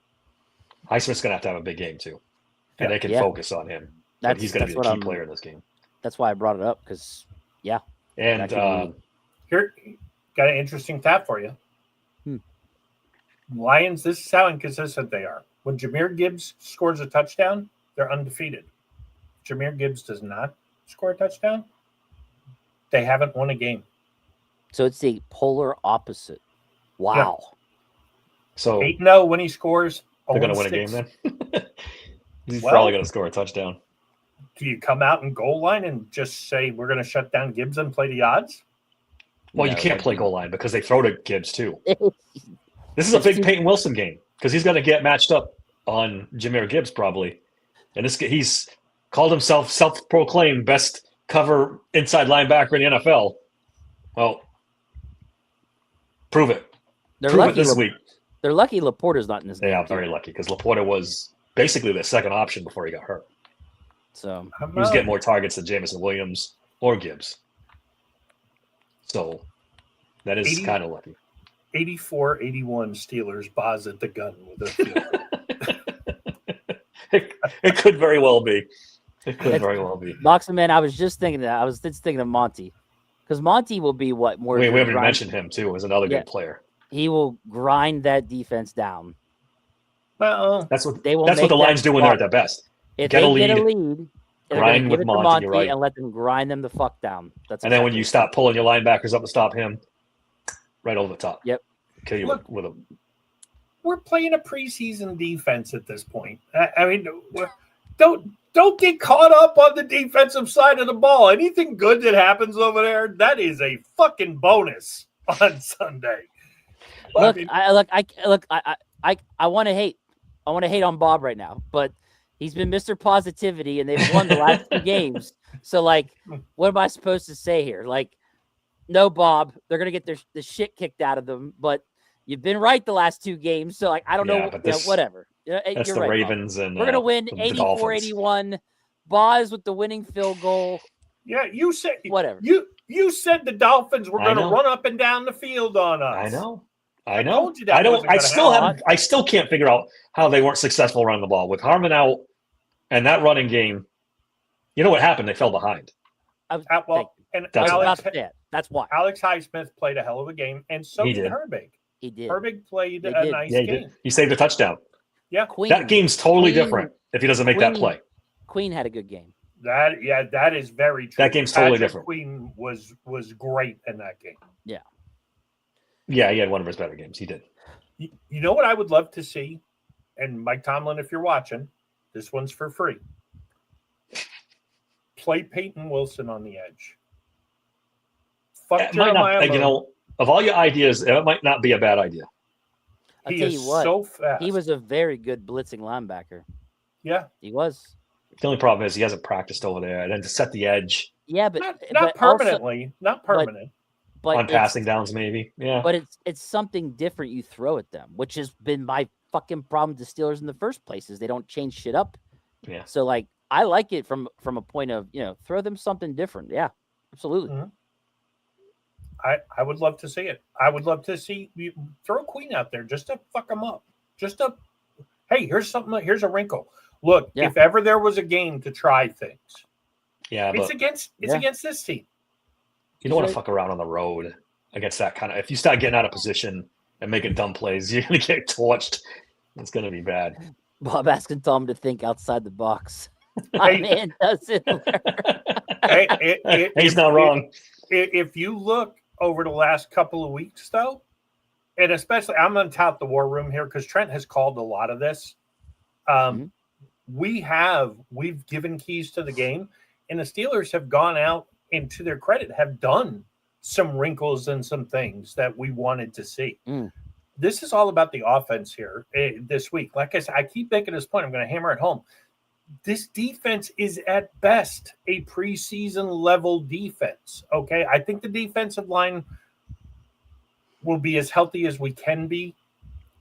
Highsmith's gonna have to have a big game too, and they can Yeah. focus on him. But That's he's gonna be the what key I'm- player in this game. That's why I brought it up because And That could be- Here, got an interesting stat for you. Hmm. Lions. This is how inconsistent they are. When Jahmyr Gibbs scores a touchdown, they're undefeated. Jahmyr Gibbs does not score a touchdown, they haven't won a game. so it's the polar opposite. Wow. so 8-0 when he scores. they're gonna 0-6. win a game then. He's Well- probably gonna score a touchdown. Do you come out and goal line and just say we're going to shut down Gibbs and play the odds? Well, No, you can't that- play goal line because they throw to Gibbs too. This is a It's big too- Peyton Wilson game because he's going to get matched up on Jahmyr Gibbs probably, and he's called himself self-proclaimed best cover inside linebacker in the NFL. Well, prove it. They're Prove it lucky. this week. They're lucky Laporta's not in this game. Yeah, too. very lucky because Laporta was basically the second option before he got hurt. So I'm He was out. getting more targets than Jamison Williams or Gibbs. So that is 80 kind of lucky. 84-81 Steelers, Boz at the gun with a field goal. It could very well be. It could very well be. Boxing Man, I was just thinking that. I was just thinking of Monty. Because Monty will be what more We haven't even grind- mentioned him too as another Yeah. good player. He will grind that defense down. Well, That's what They will that's what make the that Lions do when they're at clock. their best. If Get they a get a lead, lead, they're grind gonna with give it to Monty, Monty you're right. and let them grind them the fuck down. That's And then when exactly you what- stop pulling your linebackers up to stop him, right over the top. Yep. Kill you Look. with a we're playing a preseason defense at this point. I mean, don't get caught up on the defensive side of the ball. Anything good that happens over there, that is a fucking bonus on Sunday. Look, I mean, I want to hate. I want to hate on Bob right now, but he's been Mr. Positivity and they've won the last two games. So, like, what am I supposed to say here? Like, no, Bob, they're gonna get the shit kicked out of them. But you've been right the last two games, so like, I don't Yeah, know, but you know, this- whatever. that's You're the right, Bob. Ravens and We're gonna win the Dolphins. 84-81. Boz with the winning field goal. yeah, you said Whatever. You said the Dolphins were I going to know. run up and down the field on us. I know. I I know. told you that I don't. wasn't I gonna still happen. haven't. I still can't figure out how they weren't successful running the ball with Harmon out and that running game. You know what happened? They fell behind. I was, Well, and That's I was Alex, about to say it. That's why Alex Highsmith played a hell of a game, and so He did did. Herbig. he did. Herbig played They a did. nice Yeah, he game. did. He saved a touchdown. Yeah, Queen, That game's totally Queen- different if he doesn't make that Queen- play. Queen had a good game. that is very true. That game's totally Patrick different. Queen was great in that game. Yeah, he had one of his better games. He did. You know what I would love to see, and Mike Tomlin, if you're watching, this one's for free. Play Peyton Wilson on the edge. Fuck It might Jeremiah not, you Moe. know, of all your ideas, it might not be a bad idea. I'll He tell is you what, so fast. he was a very good blitzing linebacker. yeah, He was. The only problem is he hasn't practiced over there, and then to set the edge Yeah, but not but also- permanently, not permanent. but on it's- passing downs, maybe. Yeah, But it's something different you throw at them, which has been my fucking problem with the Steelers in the first place is they don't change shit up. Yeah. So like I like it from a point of, throw them something different. Yeah, absolutely. Mhm. I would love to see it. I would love to see you throw Queen out there just to fuck them up. Just to, hey, here's something. Here's a wrinkle. Look, Yeah. if ever there was a game to try things, yeah, it's but against Yeah. this team. you don't want to Right. fuck around on the road against that kind of. If you start getting out of position and making dumb plays, you're gonna get torched. It's gonna be bad. Bob asking Tom to think outside the box. Hey. My man doesn't. He's not wrong. If you look over the last couple of weeks, though, and especially I'm going to tout the war room here because Trent has called a lot of this. Mhm. We've given keys to the game, and the Steelers have gone out and, to their credit, have done some wrinkles and some things that we wanted to see. Mm. This is all about the offense here this week. Like I said, I keep making this point. I'm going to hammer it home. this defense is at best a preseason level defense. Okay. I think the defensive line will be as healthy as we can be,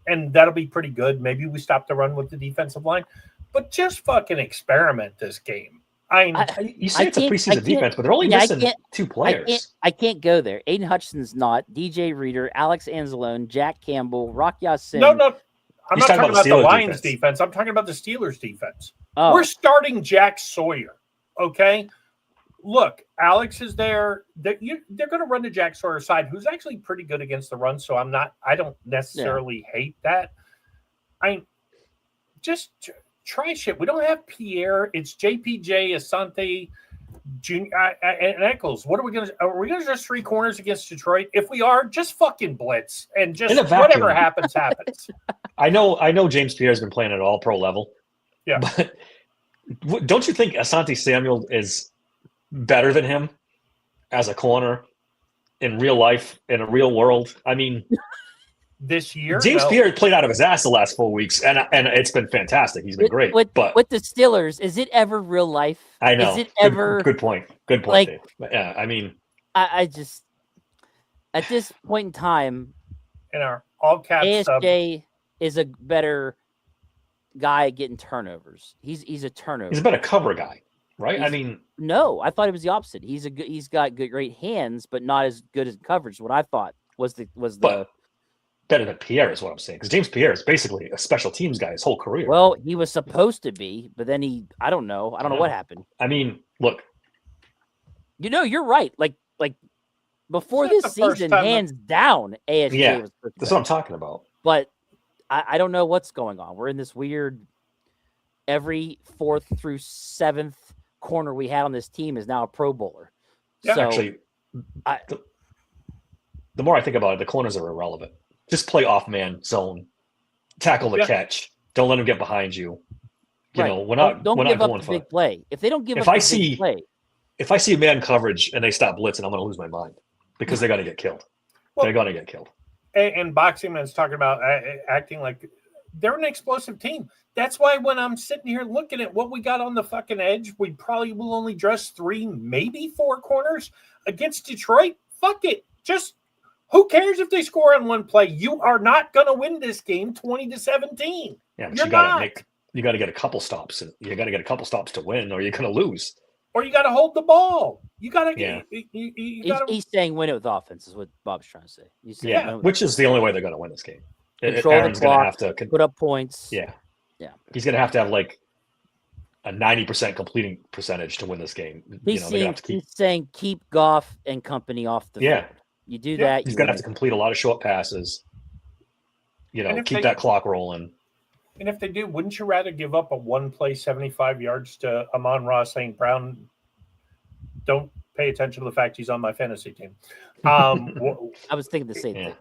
and that'll be pretty good. Maybe we stop the run with the defensive line, but just fucking experiment this game. You say it's a preseason defense, but they're only missing 2 players. I can't go there. Aiden Hutchinson's not. DJ Reader, Alex Anzalone, Jack Campbell, Rock Ya-Sin. No. I'm He's not talking about the Steelers Lions defense. I'm talking about the Steelers defense. Oh. We're starting Jack Sawyer. Okay. Look, Alex is there. They're going to run to Jack Sawyer's side, who's actually pretty good against the run. So I don't necessarily hate that. Just try shit. We don't have Pierre. It's JPJ, Asante, Junior, and Eccles. What are we going to? Are we going to just 3 corners against Detroit? If we are, just fucking blitz and just whatever happens, happens. I know James Pierre's been playing at all pro level. Yeah, but don't you think Asante Samuel is better than him as a corner in real life, in a real world? I mean, this year, James Pierre played out of his ass the last 4 weeks, and it's been fantastic. He's been great. But with the Steelers, is it ever real life? I know. Is it ever? Good point. Good point, like, Dave. But yeah, I mean, I just at this point in time, in our all caps, ASJ is a better guy at getting turnovers. He's a turnover. He's a better cover guy, right? I mean, no, I thought it was the opposite. He's got great hands, but not as good as coverage. What I thought was the better than Pierre is what I'm saying, because James Pierre is basically a special teams guy his whole career. Well, he was supposed to be, but then I don't know what happened. I mean, look, you're right. Like before this season, hands down, ASJ was pretty that's good. what I'm talking about. But I don't know what's going on. We're in this weird. Every 4th through 7th corner we had on this team is now a Pro Bowler. Yeah, so actually, the more I think about it, the corners are irrelevant. Just play off man zone, tackle the catch. Don't let them get behind you. You know, we're not give up going the for big play. If they don't give up big play, if I see man coverage and they stop blitzing, I'm going to lose my mind because they're going to get killed. They're going to get killed. And Boxing Man's talking about acting like they're an explosive team. That's why when I'm sitting here looking at what we got on the fucking edge, we probably will only dress 3, maybe 4 corners against Detroit. Fuck it. Just who cares if they score on one play? You are not going to win this game 20-17. Yeah, but you got to get a couple stops. You got to get a couple stops to win, or you're going to lose. Or you got to hold the ball. You got to. Yeah. He's saying win it with offense is what Bob's trying to say. Which is the only way they're going to win this game. Control Aaron's the clock, going to have to put up points. Yeah. Yeah. He's going to have like a 90% completing percentage to win this game. He's saying keep Goff and company off the field. You do that. He's going to have to complete a lot of short passes. Keep that clock rolling. And if they do, wouldn't you rather give up a 1 play 75 yards to Amon-Ra St. Brown? Don't pay attention to the fact he's on my fantasy team. I was thinking the same thing.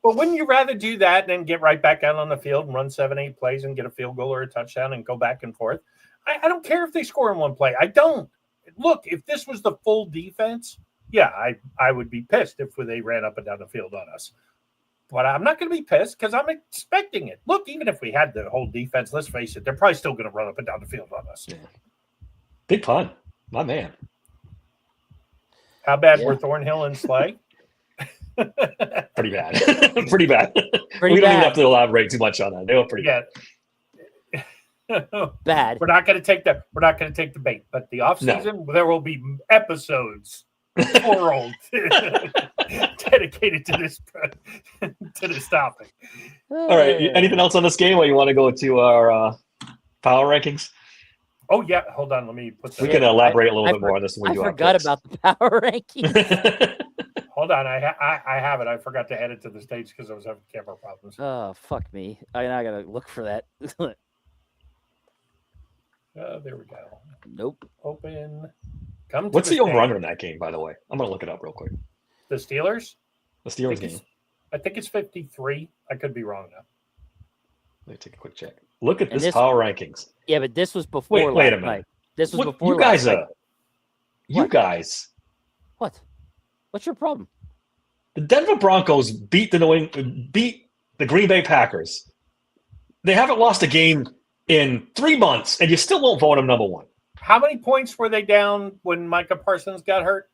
But wouldn't you rather do that than get right back out on the field and run 7-8 plays and get a field goal or a touchdown and go back and forth? I don't care if they score in 1 play. I don't. Look, if this was the full defense, I would be pissed if they ran up and down the field on us. But I'm not going to be pissed because I'm expecting it. Look, even if we had the whole defense, let's face it, they're probably still going to run up and down the field on us. Yeah. Big pun. My man. How bad were Thornhill and Slay? Pretty bad. Pretty bad. We don't even have to elaborate too much on that. They were pretty bad. Bad. We're not going to take the bait, but the offseason, there will be episodes plural dedicated to this topic. All right. Anything else on this game, or you want to go to our power rankings? Oh yeah, hold on. Let me put that. We can elaborate a little bit more on this. I forgot about the power rankings. Hold on, I have it. I forgot to add it to the stage because I was having camera problems. Oh fuck me! I gotta look for that. There we go. Nope. Open. What's the over-under in that game, by the way? I'm gonna look it up real quick. The Steelers. The Steelers game. I think it's 53. I could be wrong now. Let me take a quick check. Look at this power rankings. Yeah, but this was before. Wait a minute. Night. This was before. You guys are. You guys. What? What's your problem? The Denver Broncos beat the Green Bay Packers. They haven't lost a game in 3 months, and you still won't vote him number one. How many points were they down when Micah Parsons got hurt?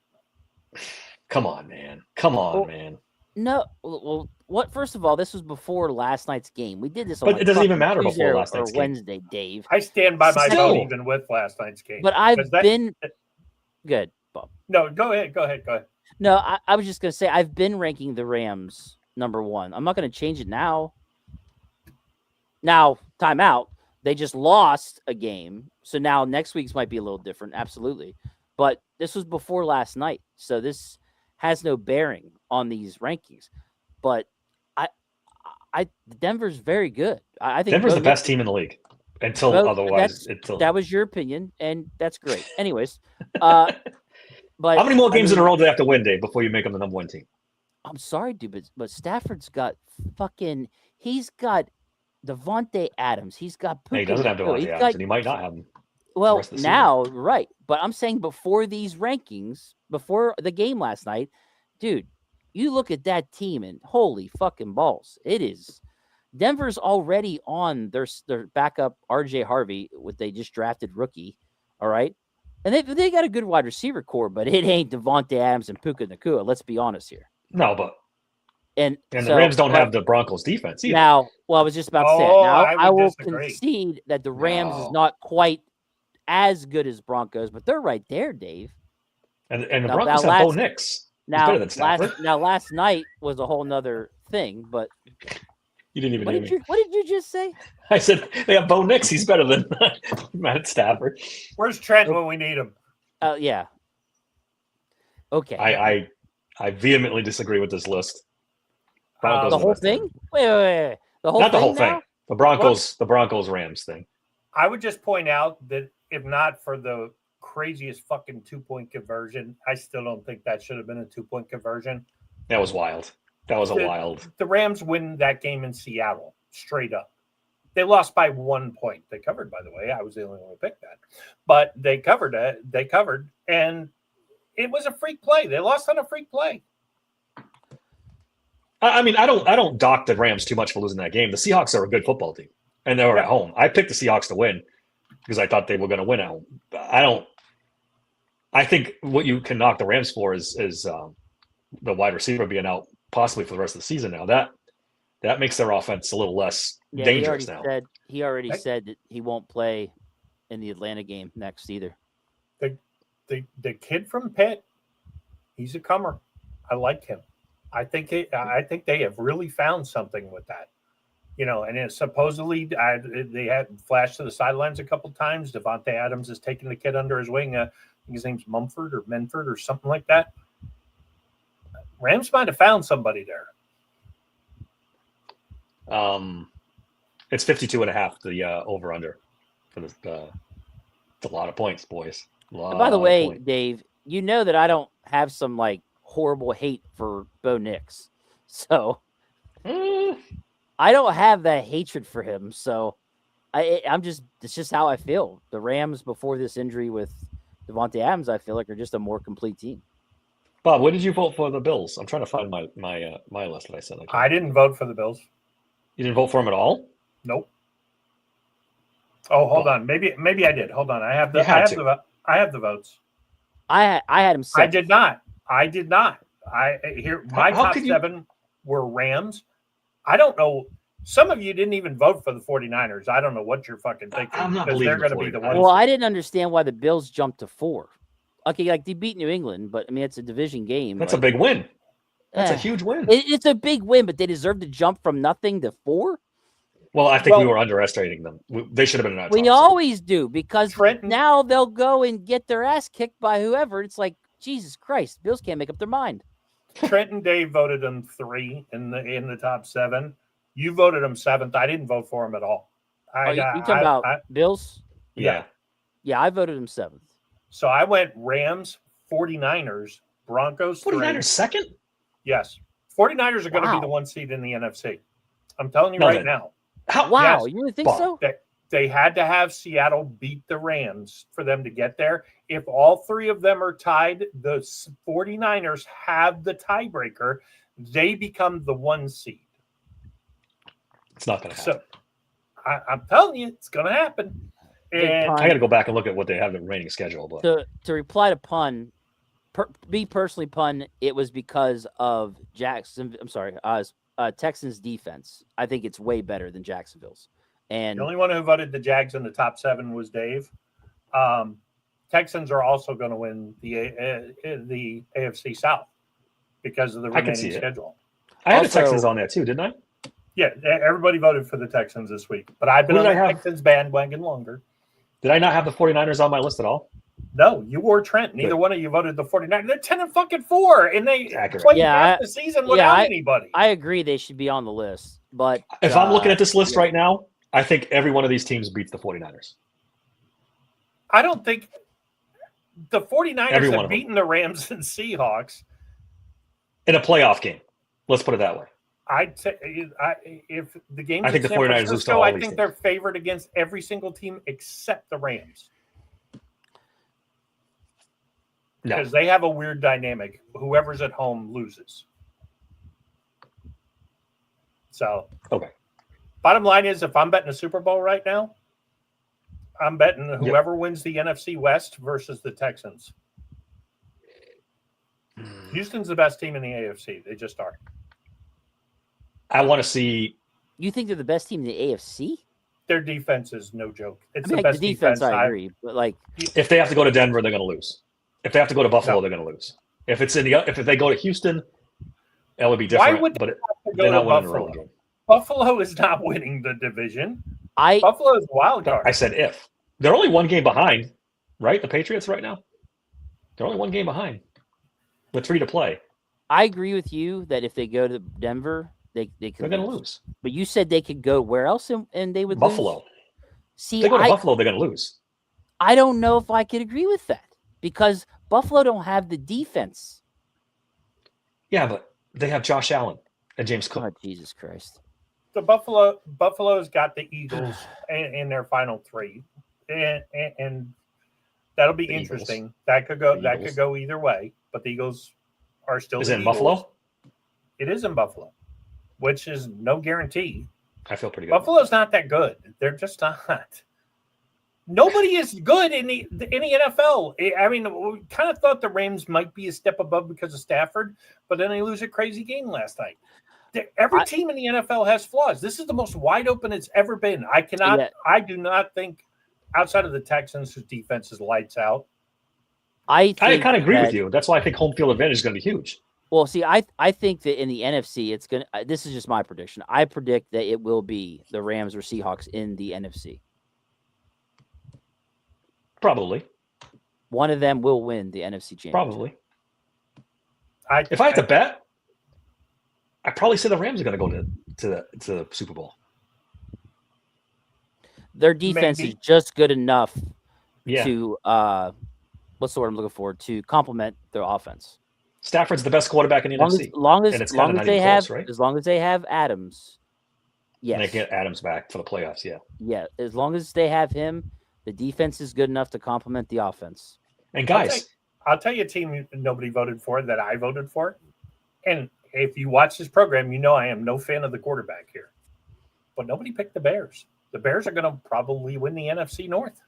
Come on, man. Come on, Well, man. No, well, what? First of all, this was before last night's game. We did this on But it doesn't fucking even matter Tuesday before last night's or game. Wednesday, Dave. I stand by my Still. vote even with last night's game. But I've 'Cause that- been good, Bob. No, go ahead. No, I was just gonna say I've been ranking the Rams number one. I'm not gonna change it now. Now, timeout. They just lost a game, so now next week's might be a little different. Absolutely, but this was before last night, so this has no bearing on these rankings. But Denver's very good. I think Denver's Bo the best team in the league until Well, otherwise. that was your opinion, and that's great. Anyways, but How many more games I in a mean, row do they have to win, Dave, before you make them the number one team? I'm sorry, dude, but Stafford's got he's got Devontae Adams. He's got Puka He doesn't have Nacua. Devontae He's Adams, got- and he might not have him. Well, rest of the season. now, right. But I'm saying before these rankings, before the game last night, dude, you look at that team and holy fucking balls. It is Denver's already on their backup RJ Harvey, with they just drafted rookie. All right. And they got a good wide receiver core, but it ain't Devontae Adams and Puka Nacua. Let's be honest here. No, but And the so- Rams don't but have the Broncos defense either. Now, well, I was just about to say it. Oh, Now, I I would will disagree. concede that the Rams is No. not quite as good as Broncos, but they're right there, Dave. and the Now- Broncos now have Bo last- Nix. Now, better than Stafford. last night was a whole nother thing. But You didn't even what hear did me. you just say? I said they have Bo Nix. He's better than Matt Stafford. Where's Trent when we need him? Yeah. Okay. I vehemently disagree with this list. Uh, Broncos the are whole best team. thing? Wait. The whole Not the thing whole now? thing. The Broncos Rams thing. I would just point out that if not for the craziest fucking 2-point conversion, I still don't think that should have been a 2-point conversion. That was wild. That was a The- wild. The Rams win that game in Seattle, straight up. They lost by 1 point. They covered, by the way. I was the only one who picked that. But they covered it. They covered, and it was a freak play. They lost on a freak play. I mean, I don't dock the Rams too much for losing that game. The Seahawks are a good football team, and they were at Yeah. home. I picked the Seahawks to win because I thought they were going to win at home. I think what you can knock the Rams for is the wide receiver being out possibly for the rest of the season. Now that makes their offense a little less Yeah, dangerous now. He already Right. said that he won't play in the Atlanta game next either. The kid from Pitt, he's a comer. I like him. I think they have really found something with that. And it's supposedly they had flashed to the sidelines a couple times. Devontae Adams is taking the kid under his wing. I think his name's Mumford or Menford or something like that. Rams might have found somebody there. It's 52.5, the over under for this. It's a lot of points, boys. And by the way, Dave, you know that I don't have some like horrible hate for Bo Nix. So I don't have that hatred for him. So it's just how I feel. The Rams before this injury with Devontae Adams, I feel like are just a more complete team. Bob, what did you vote for the Bills? I'm trying to find my list that I sent. I didn't vote for the Bills. You didn't vote for them at all? Nope. Oh, hold on. Maybe I did. Hold on. I have the votes. I had him I set. did not. My How top could you- 7 were Rams. I don't know. Some of you didn't even vote for the 49ers. I don't know what you're fucking thinking. I'm not because believing they're the going to be the 49ers. ones. Well, I didn't understand why the Bills jumped to 4. Okay, like they beat New England, but I mean it's a division game. That's a like, big win. That's a eh. huge win. It's a big win, but they deserve to jump from nothing to 4. Well, I think we Well- were underestimating them. They should have been in our top We six. always do because Trenton- now they'll go and get their ass kicked by whoever. It's like Jesus Christ, Bills can't make up their mind. Trent and Dave voted them 3 in the top 7. You voted them 7th. I didn't vote for them at all. You talking about Bills? Yeah. Yeah, I voted him 7th. So I went Rams, 49ers, Broncos 3. 49ers second? Yes. 49ers are going to Wow. be the 1 seed in the NFC. I'm telling you No, right they- now. How? Wow, Yes. you would think Bob. so? They had to have Seattle beat the Rams for them to get there. If all 3 of them are tied, the 49ers have the tiebreaker. They become the 1 seed. It's not going to happen. So I'm telling you, it's going to happen. And I got to go back and look at what they have the remaining schedule. But to reply to Pun, me personally, Pun, it was because of Texans defense. I think it's way better than Jacksonville's. And the only one who voted the Jags in the top 7 was Dave. Texans are also going to win the AFC South because of the remaining schedule. I had the Texans on there too, didn't I? Yeah, everybody voted for the Texans this week, but I've been on the Texans bandwagon longer. Did I not have the 49ers on my list at all? No, you or Trent. Neither one of you voted the 49ers. They're 10-4, and they played half the season without anybody. I agree they should be on the list. But if I'm looking at this list right now, I think every one of these teams beats the 49ers. I don't think the 49ers have beaten the Rams and Seahawks. In a playoff game. Let's put it that way. I'd say if the game's I think in the San 49ers Francisco, lose to all I these think teams. they're favored against every single team except the Rams. No. Because they have a weird dynamic. Whoever's at home loses. So, okay. Bottom line is, if I'm betting a Super Bowl right now, I'm betting whoever wins the NFC West versus the Texans. Houston's the best team in the AFC. They just are. I want to see. You think they're the best team in the AFC? Their defense is no joke. It's the best defense. I agree, but if they have to go to Denver, they're going to lose. If they have to go to Buffalo, they're going to lose. If they go to Houston, it would be different. Why would but they're not winning the road game. Buffalo is not winning the division. Buffalo is a wild card. I said if. They're only one game behind, right? The Patriots right now. They're only one game behind with 3 to play. I agree with you that if they go to Denver, they're going to lose. But you said they could go where else and they would Buffalo. Lose? See, if they go to Buffalo, they're going to lose. I don't know if I could agree with that because Buffalo don't have the defense. Yeah, but they have Josh Allen and James Cook. Oh, Jesus Christ. The Buffalo's got the Eagles in their final 3. And that'll be interesting. Eagles. That could go either way, but the Eagles are still. Is it in Buffalo? It is in Buffalo, which is no guarantee. I feel pretty good. Buffalo's not that good. They're just not. Nobody is good in the NFL. I mean, we kind of thought the Rams might be a step above because of Stafford, but then they lose a crazy game last night. Every team in the NFL has flaws. This is the most wide open it's ever been. I do not think. Outside of the Texans, whose defense is lights out. I kind of agree with you. That's why I think home field advantage is going to be huge. Well, see, I think that in the NFC, it's going to – this is just my prediction. I predict that it will be the Rams or Seahawks in the NFC. Probably. One of them will win the NFC championship. Probably. If I had to bet, I'd probably say the Rams are going to go to the Super Bowl. Their defense is just good enough to what's the word I'm looking for to complement their offense. Stafford's the best quarterback in the NFC. As long as they have Adams, yes. And they get Adams back for the playoffs, Yeah, as long as they have him, the defense is good enough to complement the offense. And guys, I'll tell you a team nobody voted for that I voted for. And if you watch this program, you know I am no fan of the quarterback here. But nobody picked the Bears. The Bears are going to probably win the NFC North.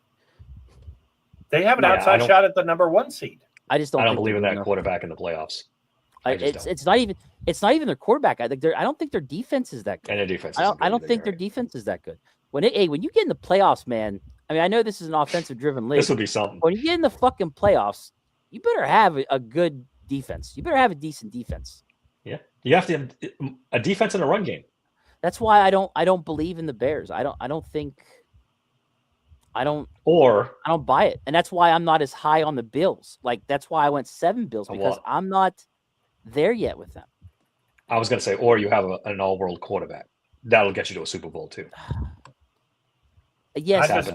They have an outside shot at the number 1 seed. I don't believe in that quarterback in the playoffs. It's not even their quarterback. I don't think their defense is that good. And their defense. I don't think their defense is that good. When you get in the playoffs, man. I mean, I know this is an offensive driven league. This would be something. When you get in the fucking playoffs, you better have a good defense. You better have a decent defense. Yeah, you have to have a defense and a run game. That's why I don't believe in the Bears. I don't buy it. And that's why I'm not as high on the Bills. Like that's why I went 7 Bills because I'm not there yet with them. I was going to say, or you have an all-world quarterback. That'll get you to a Super Bowl too. Yes.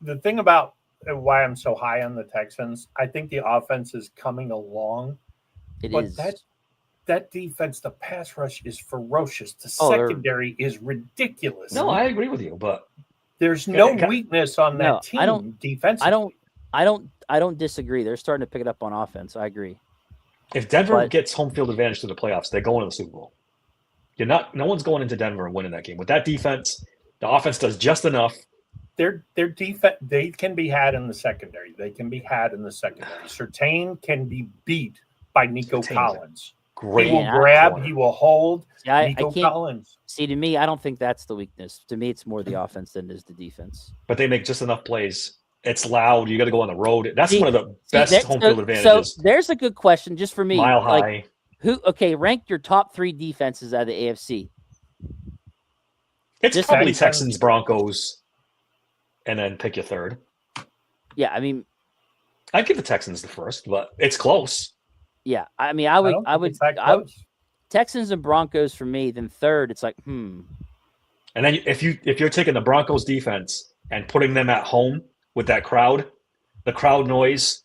The thing about why I'm so high on the Texans, I think the offense is coming along. But that defense, the pass rush is ferocious. The secondary is ridiculous. No, I agree with you, but there's no weakness on that team defensively. I don't disagree. They're starting to pick it up on offense. I agree. If Denver gets home field advantage to the playoffs, they're going to the Super Bowl. No one's going into Denver and winning that game with that defense. The offense does just enough. Their defense, they can be had in the secondary. Surtain can be beat by Nico Surtain's Collins. Great. He will Man, grab. corner. He will hold. Yeah, I Nico can't Collins. see. To me, I don't think that's the weakness. To me, it's more the offense than it is the defense. But they make just enough plays. It's loud. You got to go on the road. That's See- one of the best that- home so- field advantages. So there's a good question just for me. Mile high. Like, rank your top 3 defenses out of the AFC. It's just- probably Texans. Texans, Broncos, and then pick your third. Yeah, I mean, I'd give the Texans the first, but it's close. yeah, I mean, I would, don't I think would, it's that I, close. Texans and Broncos for me. Then third, it's like, And then if you're taking the Broncos defense and putting them at home with that crowd, the crowd noise,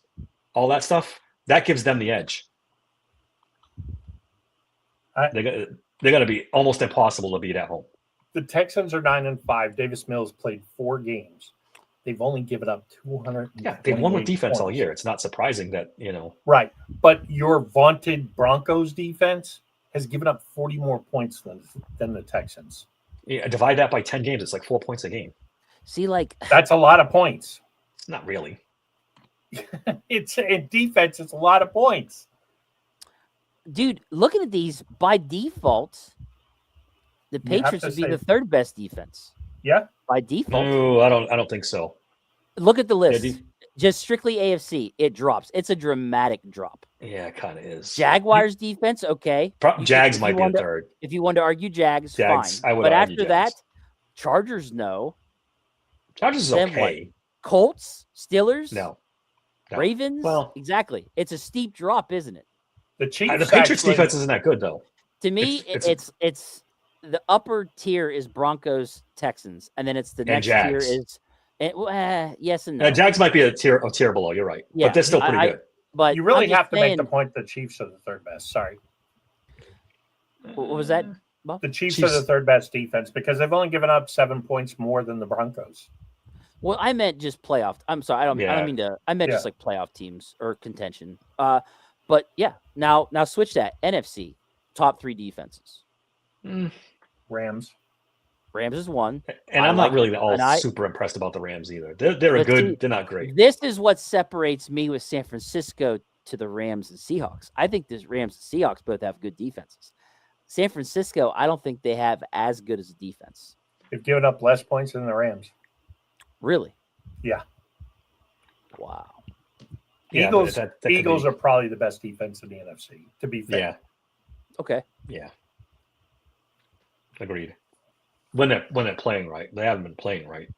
all that stuff, that gives them the edge. They're going to be almost impossible to beat at home. The Texans are 9-5. Davis Mills played 4 games. They've only given up 200. Yeah, they've won with defense all year. It's not surprising that, Right. But your vaunted Broncos defense has given up 40 more points than the Texans. yeah, divide that by 10 games. It's like 4 points a game. see, like, That's a lot of points. It's not really. It's in defense, it's a lot of points. dude, looking at these by default, the You have Patriots to would be say- the third best defense Yeah. by default. No, I don't think so. Look at the list. de- Just strictly AFC, it drops. It's a dramatic drop. Yeah, it kind of is. Jaguars defense, okay. Jags if might you be a wanted- third. If you want to argue Jags, Jags, fine. I would But argue after Jags. that, Chargers, no. Chargers is Then okay. Colts, Steelers, No. No. Ravens. Well- exactly. It's a steep drop, isn't it? The Chiefs. The Patriots actually- defense isn't that good, though. To me, it's the upper tier is Broncos, Texans, and then it's the next tier Jags. is yes and no. Jags might be a tier below. You're right, Yeah, but they're still pretty I- good. But You really I'm just have to make the saying- point the Chiefs are the third best. Sorry. What was that? Bob? The Chiefs are the third best defense because they've only given up 7 points more than the Broncos. Well, I meant just playoff. I'm sorry. I don't Yeah. mean to. I meant just Yeah. like playoff teams or contention. But yeah. Now switch that NFC top 3 defenses. Rams. Rams is 1. And I I'm like- not really all and I- super impressed about the Rams either. They're a But good. see, They're not great. This is what separates me with San Francisco to the Rams and Seahawks. I think the Rams and Seahawks both have good defenses. San Francisco, I don't think they have as good as a defense. They've given up less points than the Rams. Really? Yeah. Wow. Yeah, Eagles. but that could Eagles be- are probably the best defense in the NFC. To be fair. Yeah, Okay. yeah. Agreed. When they're playing right, they haven't been playing right.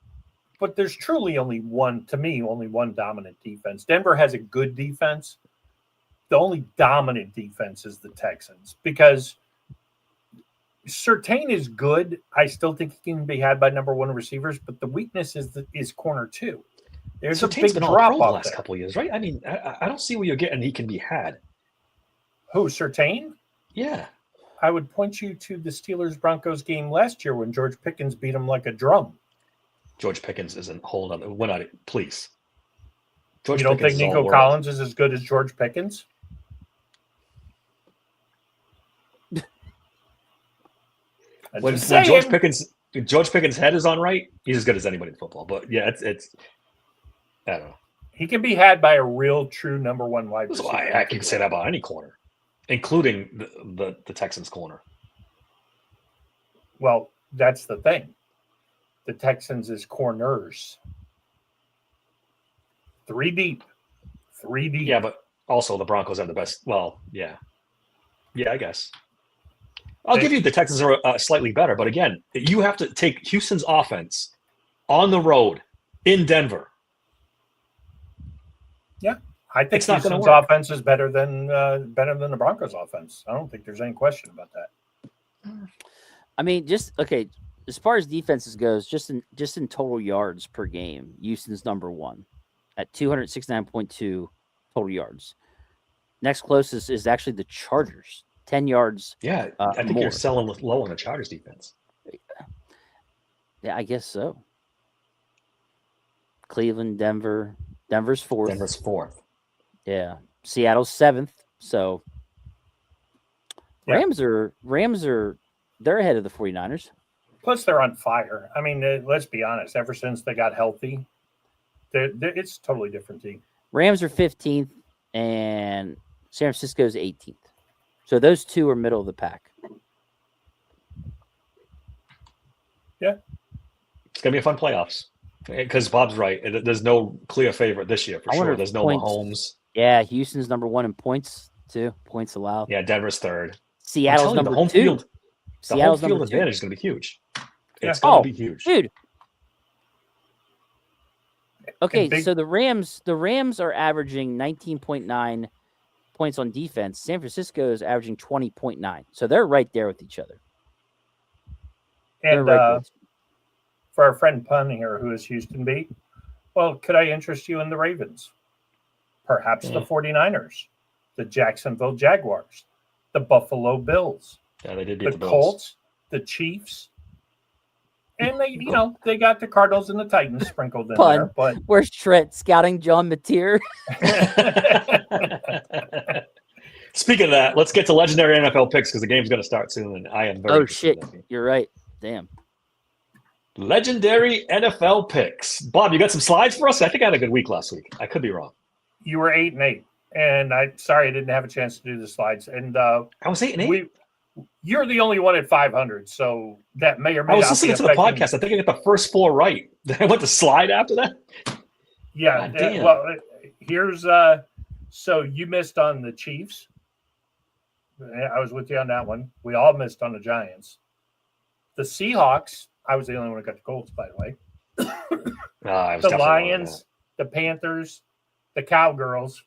But there's truly only one dominant defense. Denver has a good defense. The only dominant defense is the Texans because Surtain is good. I still think he can be had by number 1 receivers, but the weakness is corner 2. There's So a Tate's big been all drop pro the off last there. couple of years, right? I mean, I don't see where you're getting. He can be had. Who, Surtain? Yeah, I would point you to the Steelers-Broncos game last year when George Pickens beat him like a drum. George Pickens isn't holding on. We're not. Please. George You don't Pickens think is all Nico world. Collins is as good as George Pickens? I'm When just George saying. Pickens' head is on right, he's as good as anybody in football. But yeah, it's. I don't know. He can be had by a real, true number 1 wide So receiver. I can say that about any corner, including the Texans corner. Well, that's the thing. The Texans is corners. 3 deep. 3 deep. Yeah, but also the Broncos have the best. Well, yeah, I guess. I'll give you the Texans are slightly better, but again, you have to take Houston's offense on the road in Denver. I think It's not gonna Houston's work. offense is better than the Broncos offense. I don't think there's any question about that. I mean, just okay. As far as defenses goes, just in total yards per game, Houston's number 1 at 269.2 total yards. Next closest is actually the Chargers, 10 yards. Yeah, I think more. you're selling low on the Chargers defense. Yeah, I guess so. Cleveland, Denver's 4th. Denver's 4th. Yeah, Seattle's 7th. So Yeah. Rams are They're ahead of the 49ers. Plus, they're on fire. I mean, let's be honest. Ever since they got healthy, it's a totally different team. Rams are 15th, and San Francisco's 18th. So those two are middle of the pack. Yeah. It's going to be a fun playoffs. Because Bob's right. There's no clear favorite this year, for sure. There's no Mahomes. Yeah, Houston's number 1 in points, too. Points allowed. Yeah, Denver's third. Seattle's number 2. The home field advantage is going to be huge. It's Yeah. going to be huge. Dude. Okay, big- so the Rams are averaging 19.9 points on defense. San Francisco is averaging 20.9. So they're right there with each other. They're And right there. for our friend Pun here, who is Houston beat, well, could I interest you in the Ravens? Perhaps the 49ers, the Jacksonville Jaguars, the Buffalo Bills, Yeah, they did beat the the Bills. Colts, the Chiefs, and they got the Cardinals and the Titans sprinkled in Pun. there. But Where's Trent scouting John Mateer? Speaking of that, let's get to legendary NFL picks because the game's going to start soon, and I am very. Oh, interested shit. in that game. You're right. Damn. Legendary NFL picks. Bob, you got some slides for us? I think I had a good week last week. I could be wrong. you were 8-8, and I didn't have a chance to do the slides. And I was 8-8. You're the only one at 500, so that may or may I was not listening be to the affecting- podcast. I think I got the first 4 right. Then I went to slide after that. Yeah. God damn. Well, here's so you missed on the Chiefs. I was with you on that one. We all missed on the Giants. The Seahawks. I was the only one who got the Colts, by the way. I was The definitely wrong on Lions, the Panthers, the Cowgirls,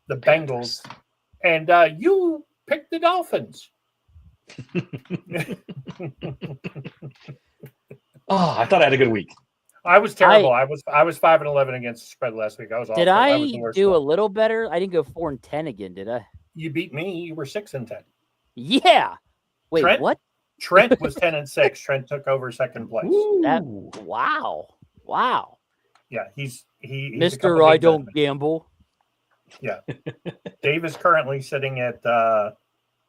the Bengals, and you picked the Dolphins. Oh, I thought I had a good week. I was terrible. I was 5-11 against the spread last week. I was awful. Did I was the worst do a one. little better? I didn't go 4-10 again, did I? You beat me. You were 6-10. Yeah. Wait, Trent? what? Trent was 10-6. Trent took over second place. Ooh. Wow. Yeah, he's a couple Mr. I games don't ahead of me. gamble. Yeah. Dave is currently sitting at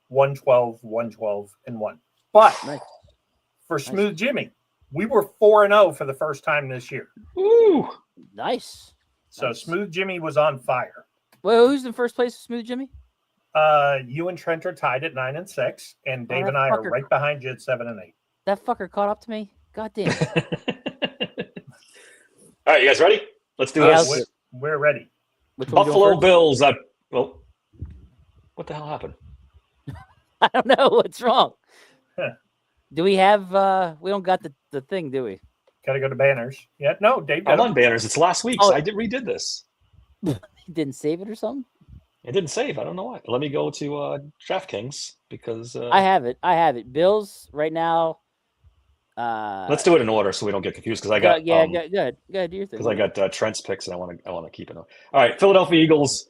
112, 1 But Nice. for Smooth Jimmy, we were 4-0 for the first time this year. Ooh. Nice. So Nice. Smooth Jimmy was on fire. Well, who's in first place, Smooth Jimmy? You and Trent are tied at 9-6, and Dave that and I are fucker- right behind you at 7-8. That fucker caught up to me. God damn. All right, you guys ready? Let's do Yeah, this. We're ready. Which one we doing Buffalo first? Bills. Well, what the hell happened? I don't know what's wrong. Huh. Do we have we don't got the thing, do we? Got to go to banners. Yeah, no, Dave. I'm got on it. banners. It's last week. Oh. So I redid this. You didn't save it or something? It didn't save. I don't know why. Let me go to DraftKings because I have it. Bills right now. let's do it in order so we don't get confused because I got Go ahead. Do your thing. because I got Trent's picks and I want to keep it on. All right, Philadelphia Eagles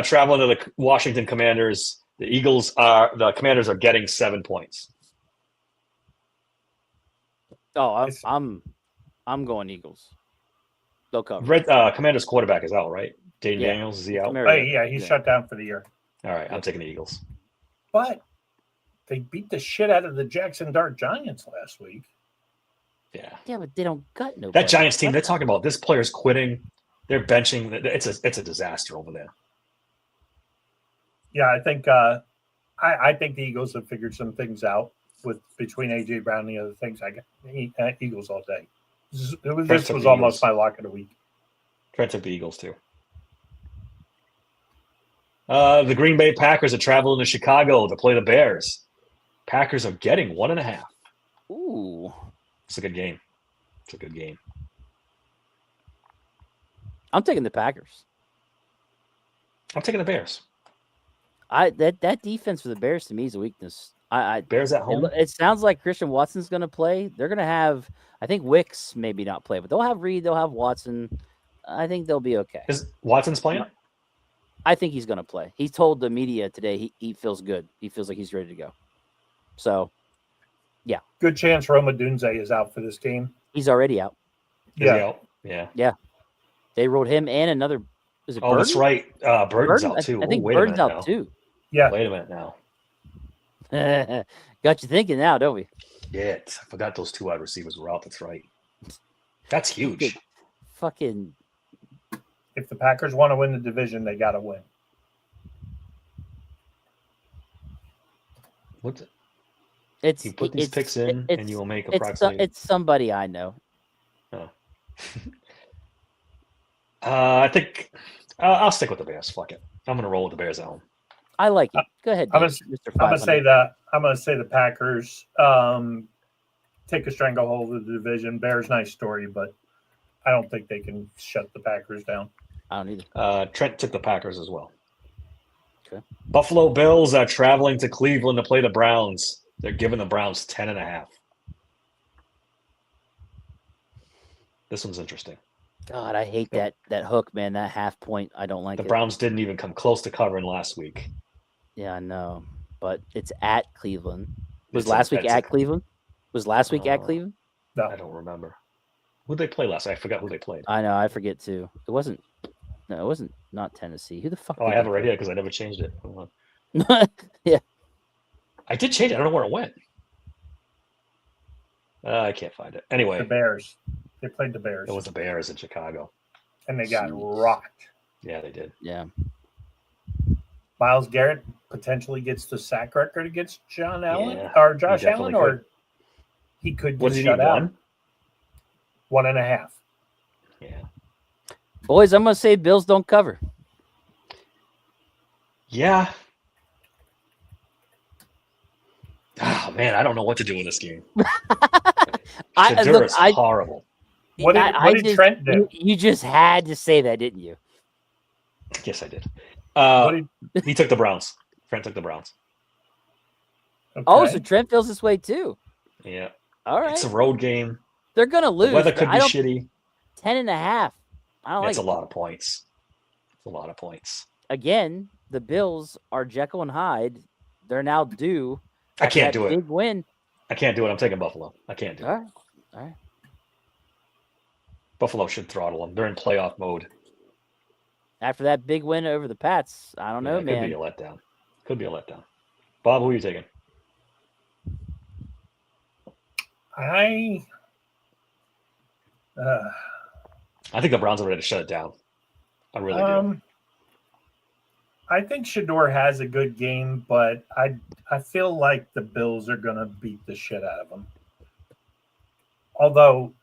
traveling to the Washington Commanders. The Commanders are getting 7 points. Oh, I'm going Eagles. They'll cover. Commanders quarterback is out, right? Dayton Yeah. Daniels, is he out? Kamara, Yeah, he's shut down for the year. All right, I'm taking the Eagles. But they beat the shit out of the Jackson Dart Giants last week. Yeah. Yeah, but they don't got no. That Giants team, they're talking about this player's quitting. They're benching. It's a disaster over there. Yeah, I think I think the Eagles have figured some things out between AJ Brown and the other things. I got Eagles all day. This was almost my lock of the week. Trent took the Eagles too. The Green Bay Packers are traveling to Chicago to play the Bears. Packers are getting 1.5. Ooh, It's a good game. It's a good game. I'm taking the Packers. I'm taking the Bears. That defense for the Bears to me is a weakness. Bears at home. It sounds like Christian Watson's going to play. They're going to have, I think Wicks maybe not play, but they'll have Reed. They'll have Watson. I think they'll be okay. Is Watson's playing? I think he's going to play. He told the media today he feels good. He feels like he's ready to go. So, Good chance Roma Dunze is out for this game. he's already out. Is he Yeah. out? Yeah. They rode him and another. Is it Oh, that's Burton? right. Burton's Burton? out too. I think Wait a Burton's minute out now. too. Yeah. Wait a minute now. Got you thinking now, don't we? Yeah, I forgot those 2 wide receivers were out. That's right. That's huge. Fucking. If the Packers want to win the division, they got to win. What? It's You put these it's- picks in, it's- and you will make It's, approximately. it's somebody I know. I think I'll stick with the Bears. Fuck it. I'm gonna roll with the Bears at home. I like it. Go ahead, I'm Dave, gonna- Mr. I'm gonna 500. say that. I'm gonna say the Packers take a stranglehold of the division. Bears, nice story, but I don't think they can shut the Packers down. I don't either. Trent took the Packers as well. Okay. Buffalo Bills are traveling to Cleveland to play the Browns. They're giving the Browns 10.5. This one's interesting. God, I hate that hook, man. That half point, I don't like The it. Browns didn't even come close to covering last week. Yeah, I know, but it's at Cleveland. Was It's last week that's at Cleveland? Was last week at Cleveland? I don't remember. Who'd they play last? I forgot who they played. I know, I forget too. It wasn't. No, it wasn't. Not Tennessee. Who the fuck? Oh, did I have they it right play? here because I never changed it. Hold Yeah, on. I did change it. I don't know where it went. I can't find it. The Anyway, Bears. They played the Bears, it was the Bears in Chicago. and they got Jeez. rocked. Yeah, they did. yeah. Miles Garrett potentially gets the sack record against John Allen Yeah, or Josh definitely Allen, or he could What get did he shut need? out. 1? 1.5. Yeah. Boys, I'm gonna say Bills don't cover. Yeah. Oh man, I don't know what to do in this game. Shadur is horrible. What did just- Trent do? You just had to say that, didn't you? Yes, I did. What did- He took the Browns. Trent took the Browns. Oh, okay. so Trent feels this way too. Yeah. All right, It's a road game. they're gonna lose. The weather but could I be don't- shitty. 10.5. I don't like It's a it. lot of points. It's a lot of points. Again, the Bills are Jekyll and Hyde. They're now due. I after can't that do it. Big win. I can't do it. I'm taking Buffalo. I can't do it. All right, all right. Buffalo should throttle them. They're in playoff mode. After that big win over the Pats, I don't know, It could be man. a letdown. Could be a letdown. Bob, who are you taking? I I think the Browns are ready to shut it down. I really do. I think Shador has a good game, but I feel like the Bills are gonna beat the shit out of him. Although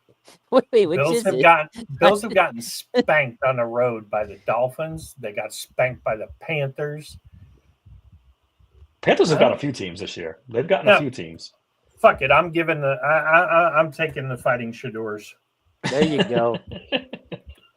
Wait, which Bills is have it? gotten spanked on the road by the Dolphins. They got spanked by the Panthers. Panthers have got a few teams this year. They've gotten Yeah. a few teams. Fuck it, I'm giving I'm taking the Fighting Shadors. There you go.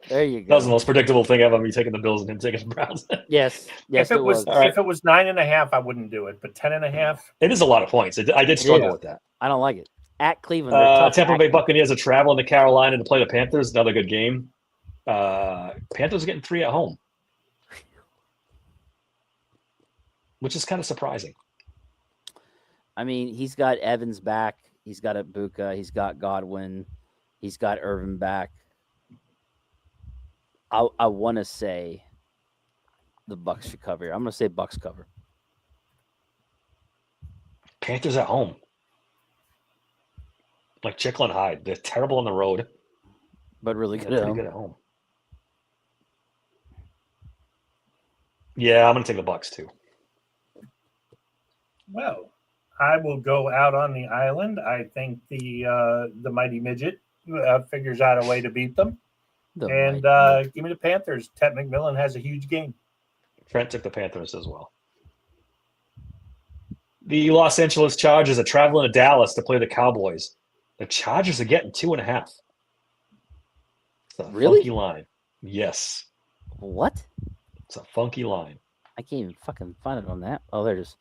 There you That was the go. most predictable thing ever. Me taking the Bills and him taking the Browns. Yes, yes, if it was All right. if it was 9.5, I wouldn't do it. But 10.5, It is a lot of points. I did struggle Yeah. with that. I don't like it. At Cleveland, they're tough Tampa at Bay Buccaneers are traveling to Carolina to play the Panthers. Another good game. Panthers are getting 3 at home, which is kind of surprising. I mean, he's got Evans back. He's got Ibuka. He's got Godwin. He's got Irvin back. I want to say the Bucks should cover here. I'm going to say Bucks cover. Panthers at home. Like Jekyll and Hyde. They're terrible on the road. But really They're good at pretty home. good at home. Yeah, I'm going to take the Bucks too. well, I will go out on the island. I think the mighty midget figures out a way to beat them. And give me the Panthers. Ted McMillan has a huge game. Trent took the Panthers as well. The Los Angeles Chargers are traveling to Dallas to play the Cowboys. The Chargers are getting 2.5. It's a Really? funky line. Yes. What? It's a funky line. I can't even fucking find it on that. Oh, there it is.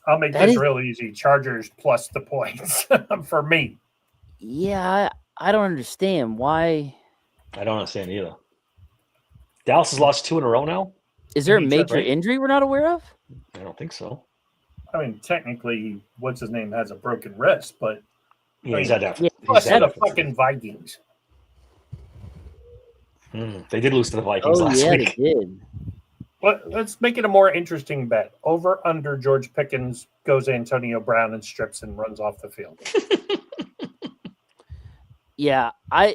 I'll make That this is- real easy. Chargers plus the points for me. Yeah, I don't understand why. I don't understand either. Dallas has lost 2 in a row now? Is there a Beats that, major right? injury we're not aware of? I don't think so. I mean, technically, what's his name has a broken wrist, but Yeah, he's had that. Yeah, he's plus had the that for- fucking Vikings. They did lose to the Vikings Oh, last yeah, week. they did. Let's make it a more interesting bet. Over under George Pickens goes Antonio Brown and strips and runs off the field. Yeah, I'm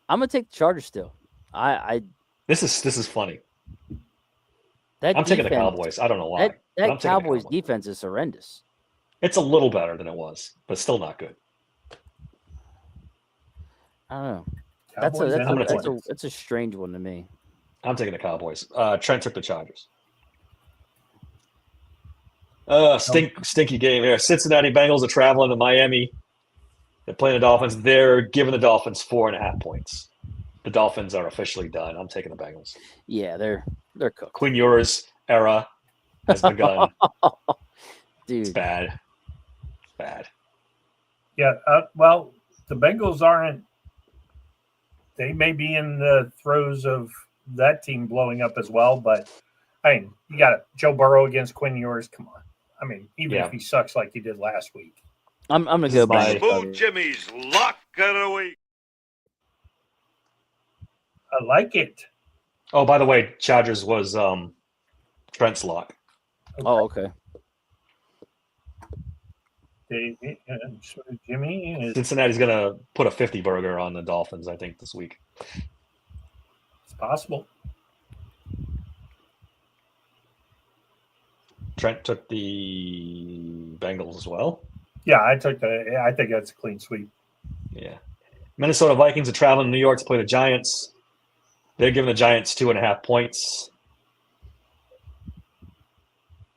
gonna take the Chargers still. This is funny. That I'm taking the defense- Cowboys. I don't know why. but I'm That taking the Cowboys Cowboys. defense is horrendous. It's a little better than it was, but still not good. I don't know. Cowboys and the Titans. That's a strange one to me. I'm taking the Cowboys. Trent took the Chargers. Stinky game here. Cincinnati Bengals are traveling to Miami. They're playing the Dolphins. They're giving the Dolphins 4.5 points. The Dolphins are officially done. I'm taking the Bengals. Yeah, they're cooked. Quinn Ewers era has begun. It's Dude, bad. It's bad. Yeah, well, the Bengals aren't. They may be in the throes of that team blowing up as well, but I mean, you got Joe Burrow against Quinn Ewers. Come on. I mean, even Yeah. if he sucks like he did last week. I'm gonna go my- back. Smooth Jimmy's lock of the week. I like it. Oh, by the way, Chargers was Trent's lock. Oh, okay. Jimmy is Cincinnati's going to put a 50 burger on the Dolphins, I think, this week. it's possible. Trent took the Bengals as well. Yeah, I think that's a clean sweep. Yeah. Minnesota Vikings are traveling to New York to play the Giants. They're giving the Giants 2.5 points.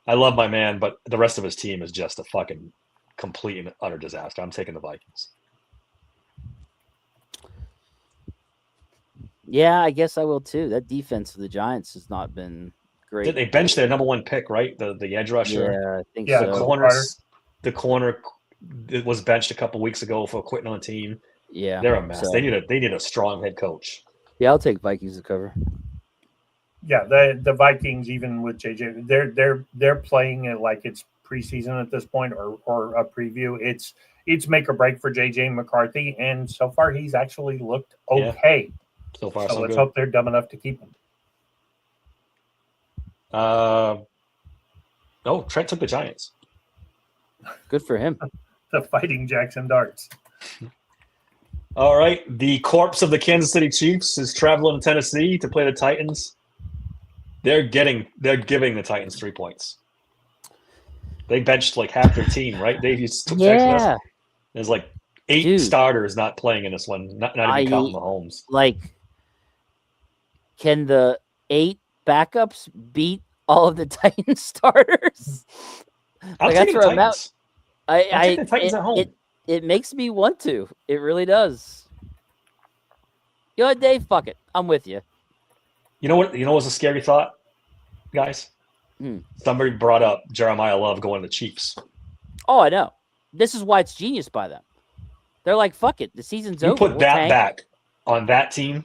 I love my man, but the rest of his team is just a fucking complete and utter disaster. I'm taking the Vikings. Yeah, I guess I will too. That defense of the Giants has not been great. They benched their number 1 pick, right? The edge rusher. Yeah, I think Yeah, The so. corner it was benched a couple weeks ago for quitting on the team. Yeah, They're a mess. so- They need a strong head coach. Yeah, I'll take Vikings to cover. Yeah, the Vikings, even with JJ, they're playing it like it's preseason at this point or a preview. It's make or break for JJ McCarthy, and so far he's actually looked okay. So far, So so let's good. hope they're dumb enough to keep him. No, Trent took the Giants. Good for him. The Fighting Jackson Darts. All right. The corpse of the Kansas City Chiefs is traveling to Tennessee to play the Titans. They're giving the Titans 3 points. They benched like half their team, right? They used to text us. Yeah, There's like 8 Dude. starters not playing in this one, not even counting Mahomes. like, can the 8 backups beat all of the Titans starters? I'm Like, taking the that's where I'm at. Titans. I'm taking the Titans at home. It makes me want to. It really does. You know what, Dave? Fuck it. I'm with you. You know what? You know what's a scary thought, guys? Hmm. Somebody brought up Jeremiah Love going to the Chiefs. Oh, I know. This is why it's genius by them. They're like, fuck it. The season's You over. put We'll that tank. back on that team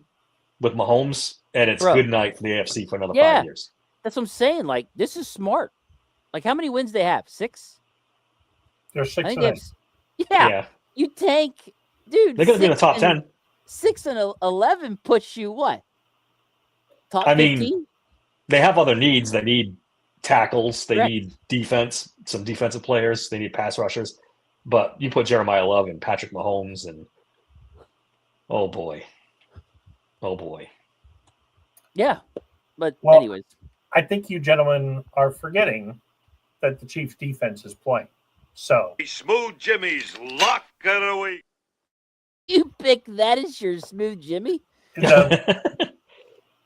with Mahomes, and it's Bro. good night for the AFC for another Yeah. 5 years. That's what I'm saying. Like, this is smart. Like, how many wins they have? 6? They're I 6 think and they 8. have. Yeah, you tank, dude. They're going to be in the 6 top and- 10. 6 and 11 puts you what? Top I mean, 15? They have other needs. They need tackles. They Correct. need defense, some defensive players. They need pass rushers. But you put Jeremiah Love and Patrick Mahomes, and oh boy. Yeah. But Well, anyways, I think you gentlemen are forgetting that the Chiefs defense is playing. So Smooth Jimmy's lock of the week. you pick that as your smooth Jimmy? the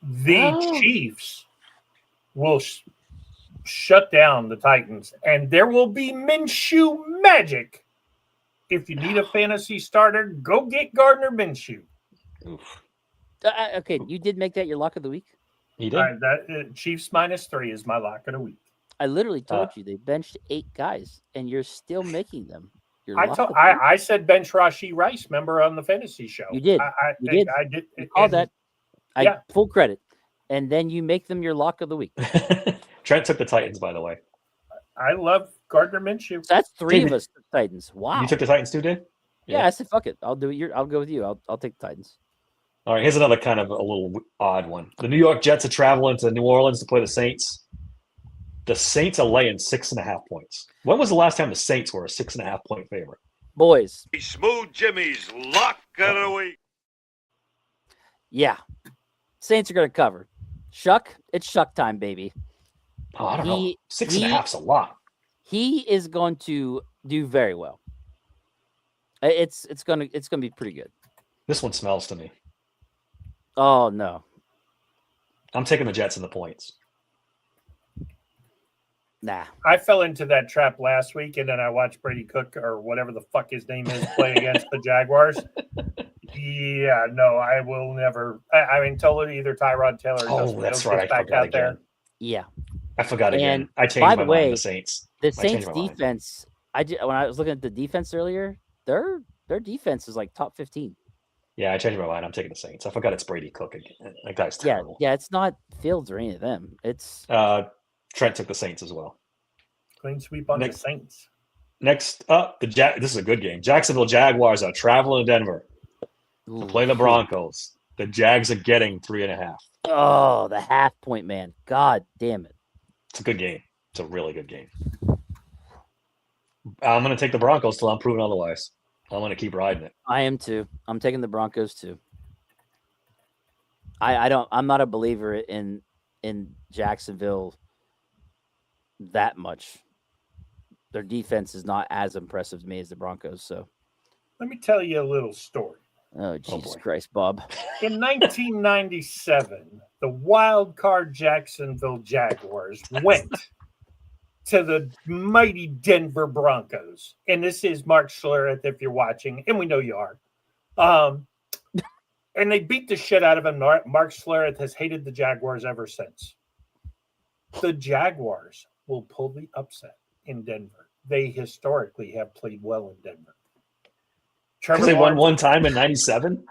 Oh. Chiefs will shut down the Titans, and there will be Minshew magic. If you need a fantasy starter, go get Gardner Minshew. Okay, you did make that your lock of the week? He did. Chiefs -3 is my lock of the week. I literally told you they benched 8 guys, and you're still making them. Your I lock told of the week. I said bench Rashi Rice, member on the fantasy show. You did. You did. I did. You called and that. yeah. Full credit. And then you make them your lock of the week. Trent took the Titans, by the way. I love Gardner Minshew. So that's 3 of David, us, the Titans. Wow. You took the Titans too, Dave? yeah, I said fuck it. I'll do it. I'll go with you. I'll take the Titans. All right, here's another kind of a little odd one. The New York Jets are traveling to New Orleans to play the Saints. The Saints are laying 6.5 points. When was the last time the Saints were a 6.5 point favorite? Boys, Smooth Jimmy's lock of the week. yeah. Saints are going to cover. Shuck, it's Shuck time, baby. Oh, I don't know. 6.5's a lot. He is going to do very well. It's gonna be pretty good. This one smells to me. Oh no. I'm taking the Jets in the points. Nah. I fell into that trap last week, and then I watched Brady Cook or whatever the fuck his name is play against the Jaguars. Yeah, no, I will never. I mean, totally either Tyrod Taylor or Justin That's Fields right. gets I back forgot out again. there. Yeah. I forgot again. And I changed by my the mind way, on the Saints. The I changed Saints my mind. defense, when I was looking at the defense earlier, their defense is like top 15. Yeah, I changed my mind. I'm taking the Saints. I forgot it's Brady Cook again. That guy's terrible. Yeah, it's not Fields or any of them. It's Trent took the Saints as well. Clean sweep on Next- the Saints. Next up, this is a good game. Jacksonville Jaguars are traveling to Denver to play the Broncos. The Jags are getting 3.5. Oh, the half point, man. God damn it. It's a good game. It's a really good game. I'm going to take the Broncos till I'm proven otherwise. I'm going to keep riding it. I am too. I'm taking the Broncos too. I'm not a believer in Jacksonville that much. Their defense is not as impressive to me as the Broncos. So, Let me tell you a little story. oh Jesus boy. Christ, Bob. In 1997, the wild card Jacksonville Jaguars went to the mighty Denver Broncos. And this is Mark Schlereth, if you're watching, and we know you are. And they beat the shit out of him. Mark Schlereth has hated the Jaguars ever since. The Jaguars will pull the upset in Denver. They historically have played well in Denver. Because they won one time in 97?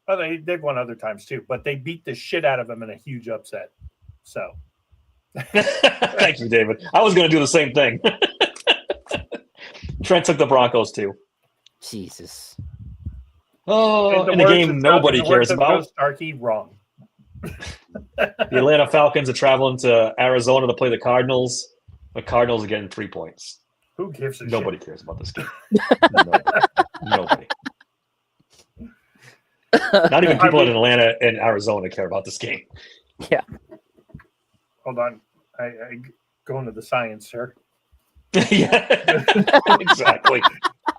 Oh, they've won other times too, but they beat the shit out of them in a huge upset. So, Thank you, David. I was going to do the same thing. Trent took the Broncos too. Jesus. Oh, in the game nobody cares about. Starkey, wrong. The Atlanta Falcons are traveling to Arizona to play the Cardinals. The Cardinals are getting 3 points. Who gives a Nobody shit? cares about this game. Nobody. Not even people in Atlanta and Arizona care about this game. Yeah. Hold on. I go into the science, sir. Yeah, exactly.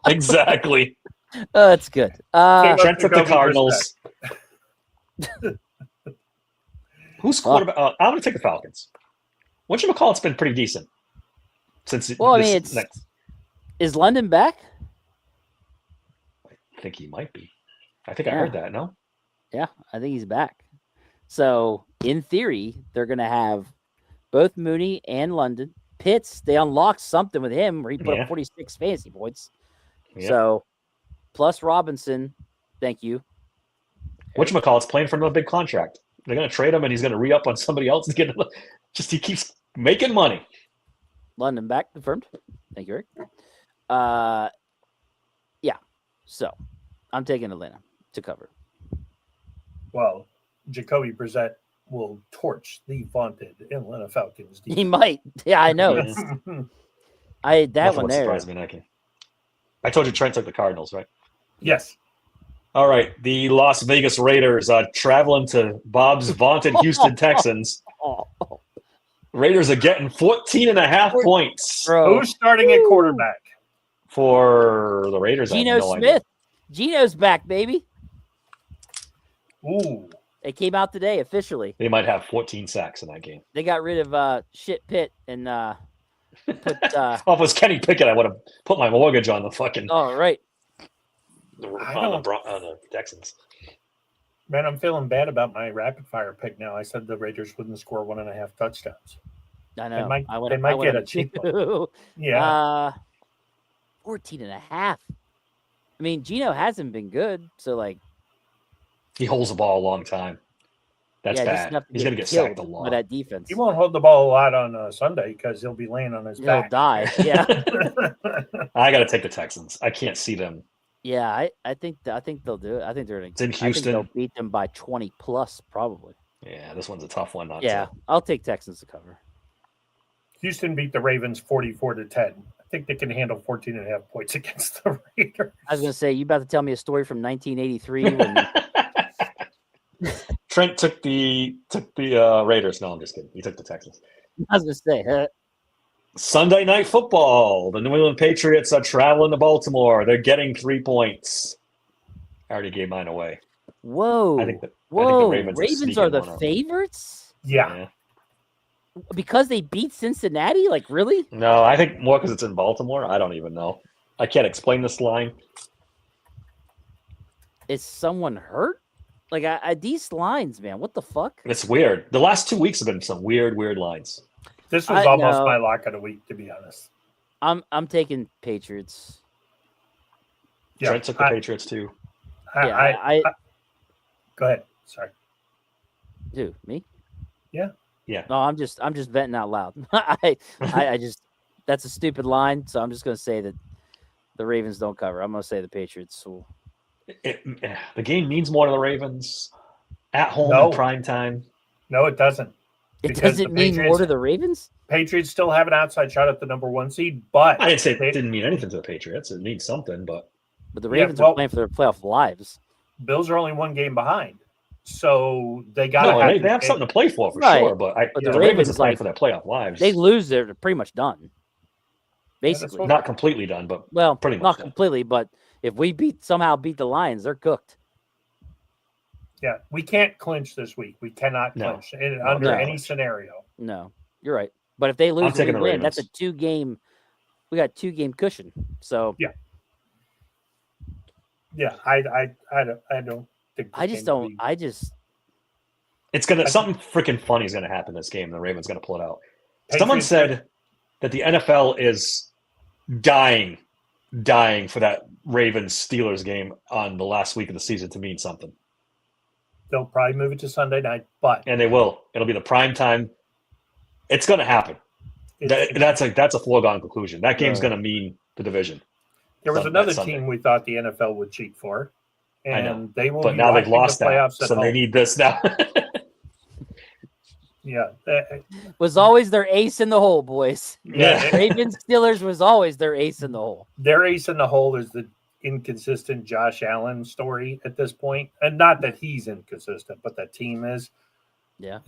Exactly. That's good. Trent took the Jacoby Cardinals. Who's quarterback? I'm going to take the Falcons. Whatchamacallit's been pretty decent since. Well, I mean, is London back? I think he might be. I think I heard that. No. Yeah, I think he's back. So in theory, they're going to have both Mooney and London. Pitts, they unlocked something with him where he put up 46 fantasy points. Yeah. So plus Robinson, thank you. Whatchamacallit's playing for another big contract. They're going to trade him, and he's going to re-up on somebody else and get another. Just he keeps making money. London back confirmed. Thank you, Rick. Yeah. So I'm taking Atlanta to cover. Well, Jacoby Brissett will torch the vaunted Atlanta Falcons. He might. Yeah, I know. It's, that Nothing one would there. surprise me, Nike. I told you Trent took the Cardinals, right? Yes. All right. The Las Vegas Raiders are traveling to Bob's vaunted Houston Texans. Oh, Raiders are getting 14.5 points bro. Who's starting at quarterback? for the Raiders. Geno I have no Smith. idea. Geno's back, baby. Ooh. It came out today officially. They might have 14 sacks in that game. They got rid of shit Pitt and put Oh, if it was Kenny Pickett, I would have put my mortgage on the fucking oh right. on the Texans. Man, I'm feeling bad about my rapid fire pick now. I said the Raiders wouldn't score 1.5 touchdowns. I know. They might get a cheap one. Yeah. 14.5. I mean, Geno hasn't been good, so like He holds the ball a long time. That's just bad. enough to He's going to get killed sacked a lot. by that defense. He won't hold the ball a lot on Sunday because he'll be laying on his He'll back. die. Yeah. I got to take the Texans. I can't see them Yeah, I think they'll do it. I think they're It's in I think they'll Houston. beat them by 20 plus probably. Yeah, this one's a tough one. Not Yeah, to. I'll take Texans to cover. Houston beat the Ravens 44-10. I think they can handle 14.5 points against the Raiders. I was going to say, you about to tell me a story from 1983 when Trent took the Raiders. No, I'm just kidding. He took the Texans. I was going to say, Sunday Night Football. The New England Patriots are traveling to Baltimore. They're getting 3 points. I already gave mine away. whoa, I think the whoa, Ravens Ravens are are the sneaking one out. favorites Yeah. because they beat Cincinnati. Like really? No, I think more because it's in Baltimore. I don't even know. I can't explain this line. Is someone hurt? Like these lines, man. What the fuck? It's weird. The last 2 weeks have been some weird lines. This was I almost know. my lock of the week, to be honest. I'm taking Patriots. Yeah, Trent took the Patriots too. I go ahead. Sorry. do me. Yeah. Yeah. No, I'm just venting out loud. I just that's a stupid line, so I'm just gonna say that the Ravens don't cover. I'm gonna say the Patriots will. The game means more to the Ravens at home No. in prime time. No, it doesn't. It Because doesn't the mean more Patriots- to the Ravens. Patriots still have an outside shot at the number 1 seed, but I didn't say they- it didn't mean anything to the Patriots. It means something, but But the Yeah, Ravens well- are playing for their playoff lives. Bills are only 1 game behind. So they got no, they have something to play for Right. sure. But But the the Ravens Ravens, are playing like, for their playoff lives. They lose, they're pretty much done. Basically, what- Not completely done, but well, pretty much not done. completely, but if we somehow beat the Lions, they're cooked. Yeah, we can't clinch this week. We cannot No. clinch under No. any scenario. No, you're right. But if they lose, and taking we the win. That's a Ravens. 2-game. We got 2-game cushion. So Yeah, I don't think. I just don't. it's gonna something freaking funny is gonna happen this game. The Ravens gonna pull it out. Patriots- Someone said that the NFL is dying for that Ravens Steelers game on the last week of the season to mean something, They'll probably move it to Sunday night, but and they will. It'll be the prime time. It's gonna happen. it's- That's a foregone conclusion. That game's Yeah. gonna mean the division. there was Sunday- another Sunday. team we thought the NFL would cheat for, I know, and they will. But be now they've watching lost the that, playoffs at so they home. need this now. Yeah, was always their ace in the hole, boys. Yeah. Ravens Steelers was always their ace in the hole. their ace in the hole is the inconsistent Josh Allen story at this point, and not that he's inconsistent, but that team is. Yeah.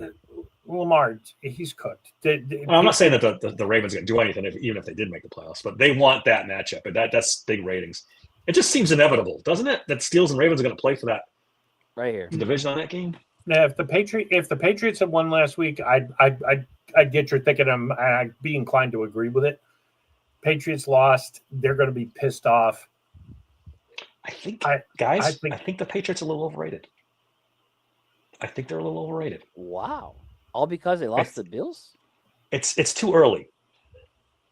Lamar, he's cooked. Well, I'm not saying that the Ravens are going to do anything, even if they did make the playoffs, but they want that matchup, and that's big ratings. It just seems inevitable, doesn't it? That Steelers and Ravens are going to play for that Right here. division on that game. Now, if the Patriots had won last week, I'd get your thinking. I'd be inclined to agree with it. Patriots lost. They're going to be pissed off. I think, I think the Patriots are a little overrated. I think they're a little overrated. Wow. All because they lost the Bills? It's too early.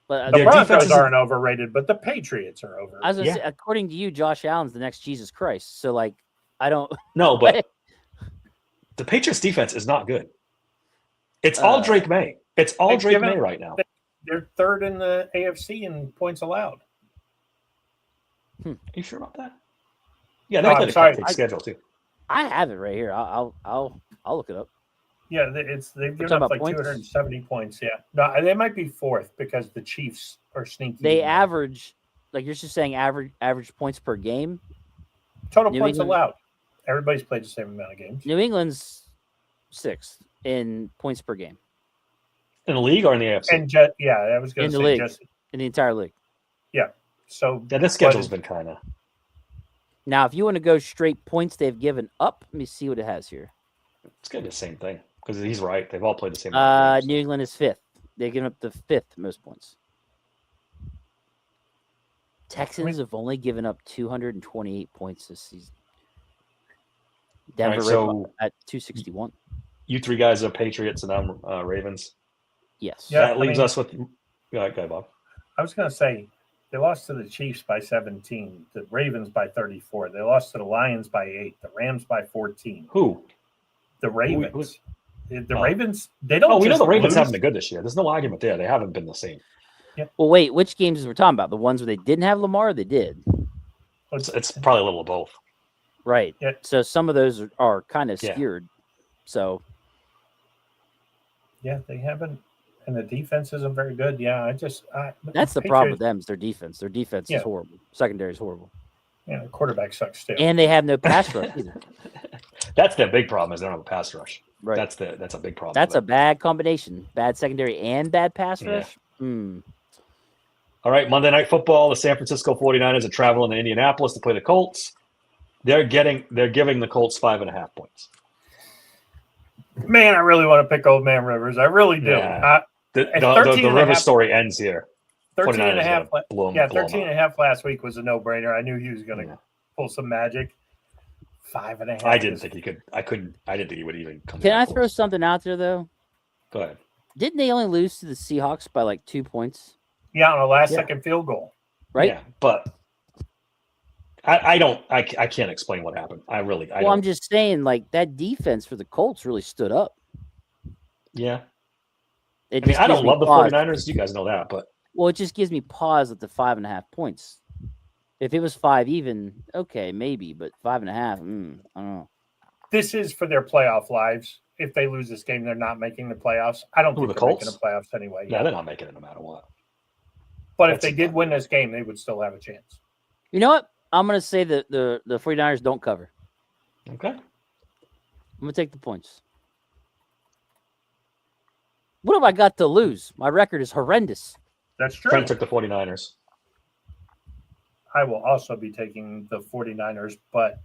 But The Their Broncos defense is- aren't overrated, but the Patriots are over. I was gonna Yeah. say, according to you, Josh Allen's the next Jesus Christ. So like, I don't. No, but the Patriots defense is not good. It's all Drake May. It's all they've Drake given- May right now. They're third in the AFC in points allowed. Are you sure about that? Yeah, No, they I'm played a sorry. cupcake schedule too. I have it right here. I'll look it up. Yeah, they've given talking up about like points? 270 points. Yeah, no, they might be fourth because the Chiefs are sneaky. They average, like you're just saying, average points per game. total New points England- allowed. Everybody's played the same amount of games. New England's 6th in points per game In the league or in the AFC? And I was going In to the say league. just in the entire league. so. yeah, this schedule's been kind of. Now, if you want to go straight points they've given up, let me see what it has here. It's gonna be the same thing because he's right. They've all played the same. amount of games. New England is 5th. They've given up the 5th most points. Texans have only given up 228 points this season. Denver All right, so- at 261. You three guys are Patriots and I'm Ravens. Yes. Yeah. That leaves us with. Go ahead, Bob. I was going to say they lost to the Chiefs by 17, the Ravens by 34. They lost to the Lions by 8, the Rams by 14. Who? The Ravens. The Oh. Ravens. They don't. Oh, we know just the Ravens lose. haven't been good this year. There's no argument there. They haven't been the same. Well, wait, which games we're talking about? The ones where they didn't have Lamar or they did? It's probably a little of both. Right. Yeah. So some of those are kind of Yeah. skewed. So Yeah, they haven't, and the defense isn't very good. Yeah, that's the problem with them is their defense. Their defense Yeah. is horrible. Secondary is horrible. Yeah, the quarterback sucks too. And they have no pass rush either. That's their big problem is they don't have a pass rush. Right. That's a big problem. That's for a them. bad combination. Bad secondary and bad pass Yeah. rush. Hmm. All right, Monday Night Football. The San Francisco 49ers are traveling to Indianapolis to play the Colts. They're giving the Colts 5.5 points. Man, I really want to pick Old Man Rivers. I really do. Yeah. The At 13 and a Rivers half- story ends here. 13 and a 49ers half. gonna blow 'em- Yeah, blow 'em 13 and a out. half last week was a no-brainer. I knew he was going to Yeah. pull some magic. 5.5. I didn't think he could. I didn't think he would even come. Can that I close. throw something out there though? Go ahead. Didn't they only lose to the Seahawks by like 2 points? Yeah, on a last Yeah. second field goal. Right? Yeah, but I can't explain what happened. I Well, I'm don't. just saying, like that defense for the Colts really stood up. Yeah. It I mean, just I gives don't me love the pause. 49ers. You guys know that, but Well, it just gives me pause at the 5.5 points. If it was 5 even, okay, maybe, but 5.5, I don't know. This is for their playoff lives. If they lose this game, they're not making the playoffs. I don't Who, think the they're making Colts? the playoffs anyway. yeah, they're not making it no matter what. But if That's they did about win this game, they would still have a chance. You know what? I'm going to say that the 49ers don't cover. Okay. I'm going to take the points. What have I got to lose? My record is horrendous. That's true. Trent took the 49ers. I will also be taking the 49ers, but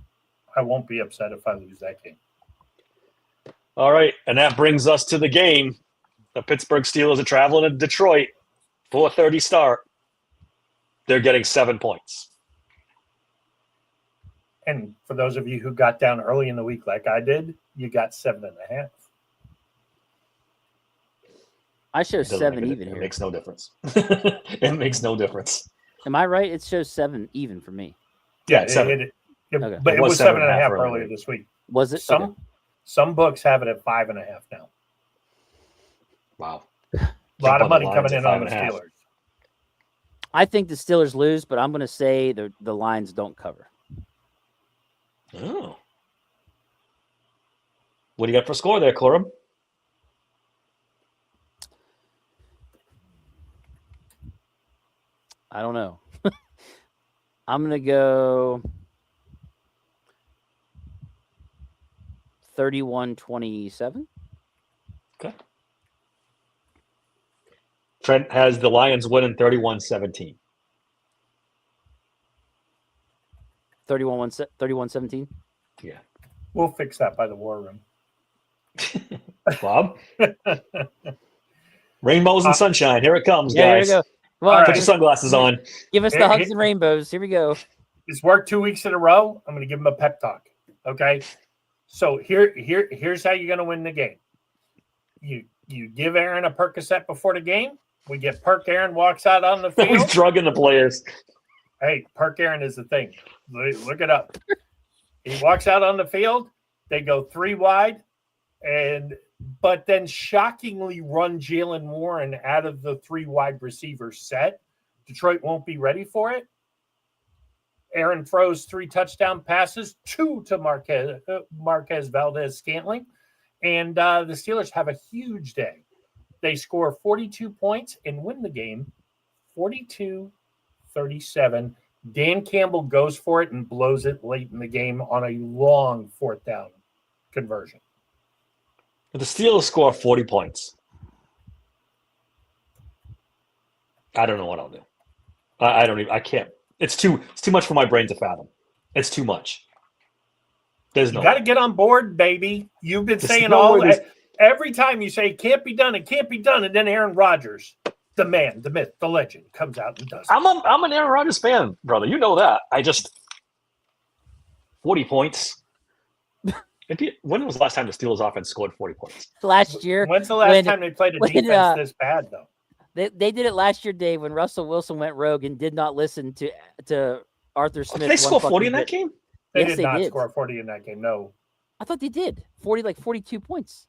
I won't be upset if I lose that game. All right, and that brings us to the game. The Pittsburgh Steelers are traveling to Detroit. 4:30 start. They're getting 7 points. And for those of you who got down early in the week like I did, you got 7.5. I show Doesn't 7 make it- even it here. makes no difference. It makes no difference. Am I right? It shows 7 even for me. Yeah, it, 7. but It it was was 7.5 earlier. earlier this week. Was it? Some Okay. books have it at 5.5 now. Wow. A lot of Jump on money the coming Lions in at on the 5.5. Steelers. I think the Steelers lose, but I'm going to say the Lions don't cover. Oh. What do you got for score there, Corum? I don't know. I'm going to go 31-27. Okay. Trent has the Lions winning 31-17. 31-17. Yeah. We'll fix that by the war room. Bob? Rainbows and sunshine. Here it comes, Yeah, guys. there you go. Come All on, right. Put your sunglasses on. give us the Here- hugs and rainbows. Here we go. It's worked 2 weeks in a row. I'm going to give him a pep talk. Okay. So here's how you're going to win the game. You give Aaron a Percocet before the game. We get Perk Aaron walks out on the He's field. drugging the players. Hey, Perk Aaron is the thing. Look it up. He walks out on the field. They go 3 wide, but then shockingly run Jalen Warren out of the 3 wide receiver set. Detroit won't be ready for it. Aaron throws 3 touchdown passes, 2 to Marquez Valdez-Scantling, and the Steelers have a huge day. They score 42 points and win the game 42-37. Dan Campbell goes for it and blows it late in the game on a long 4th down conversion. If the Steelers score 40 points, I don't know what I'll do. I don't even. I can't. It's too much for my brain to fathom. It's too much. There's You no. got to get on board, baby. You've been There's saying no all way that. Every time you say it can't be done, and then Aaron Rodgers, the man, the myth, the legend, comes out and does it. I'm an Aaron Rodgers fan, brother. You know that. 40 points. When was the last time the Steelers offense scored 40 points? Last year, When's the last when- time they played a when, defense this bad, though? they did it last year, Dave, when Russell Wilson went rogue and did not listen to Arthur Smith. Did they score one 40 in fucking that bit. game? They Yes, did they not did. score 40 in that game. No. I thought they did. 42 points.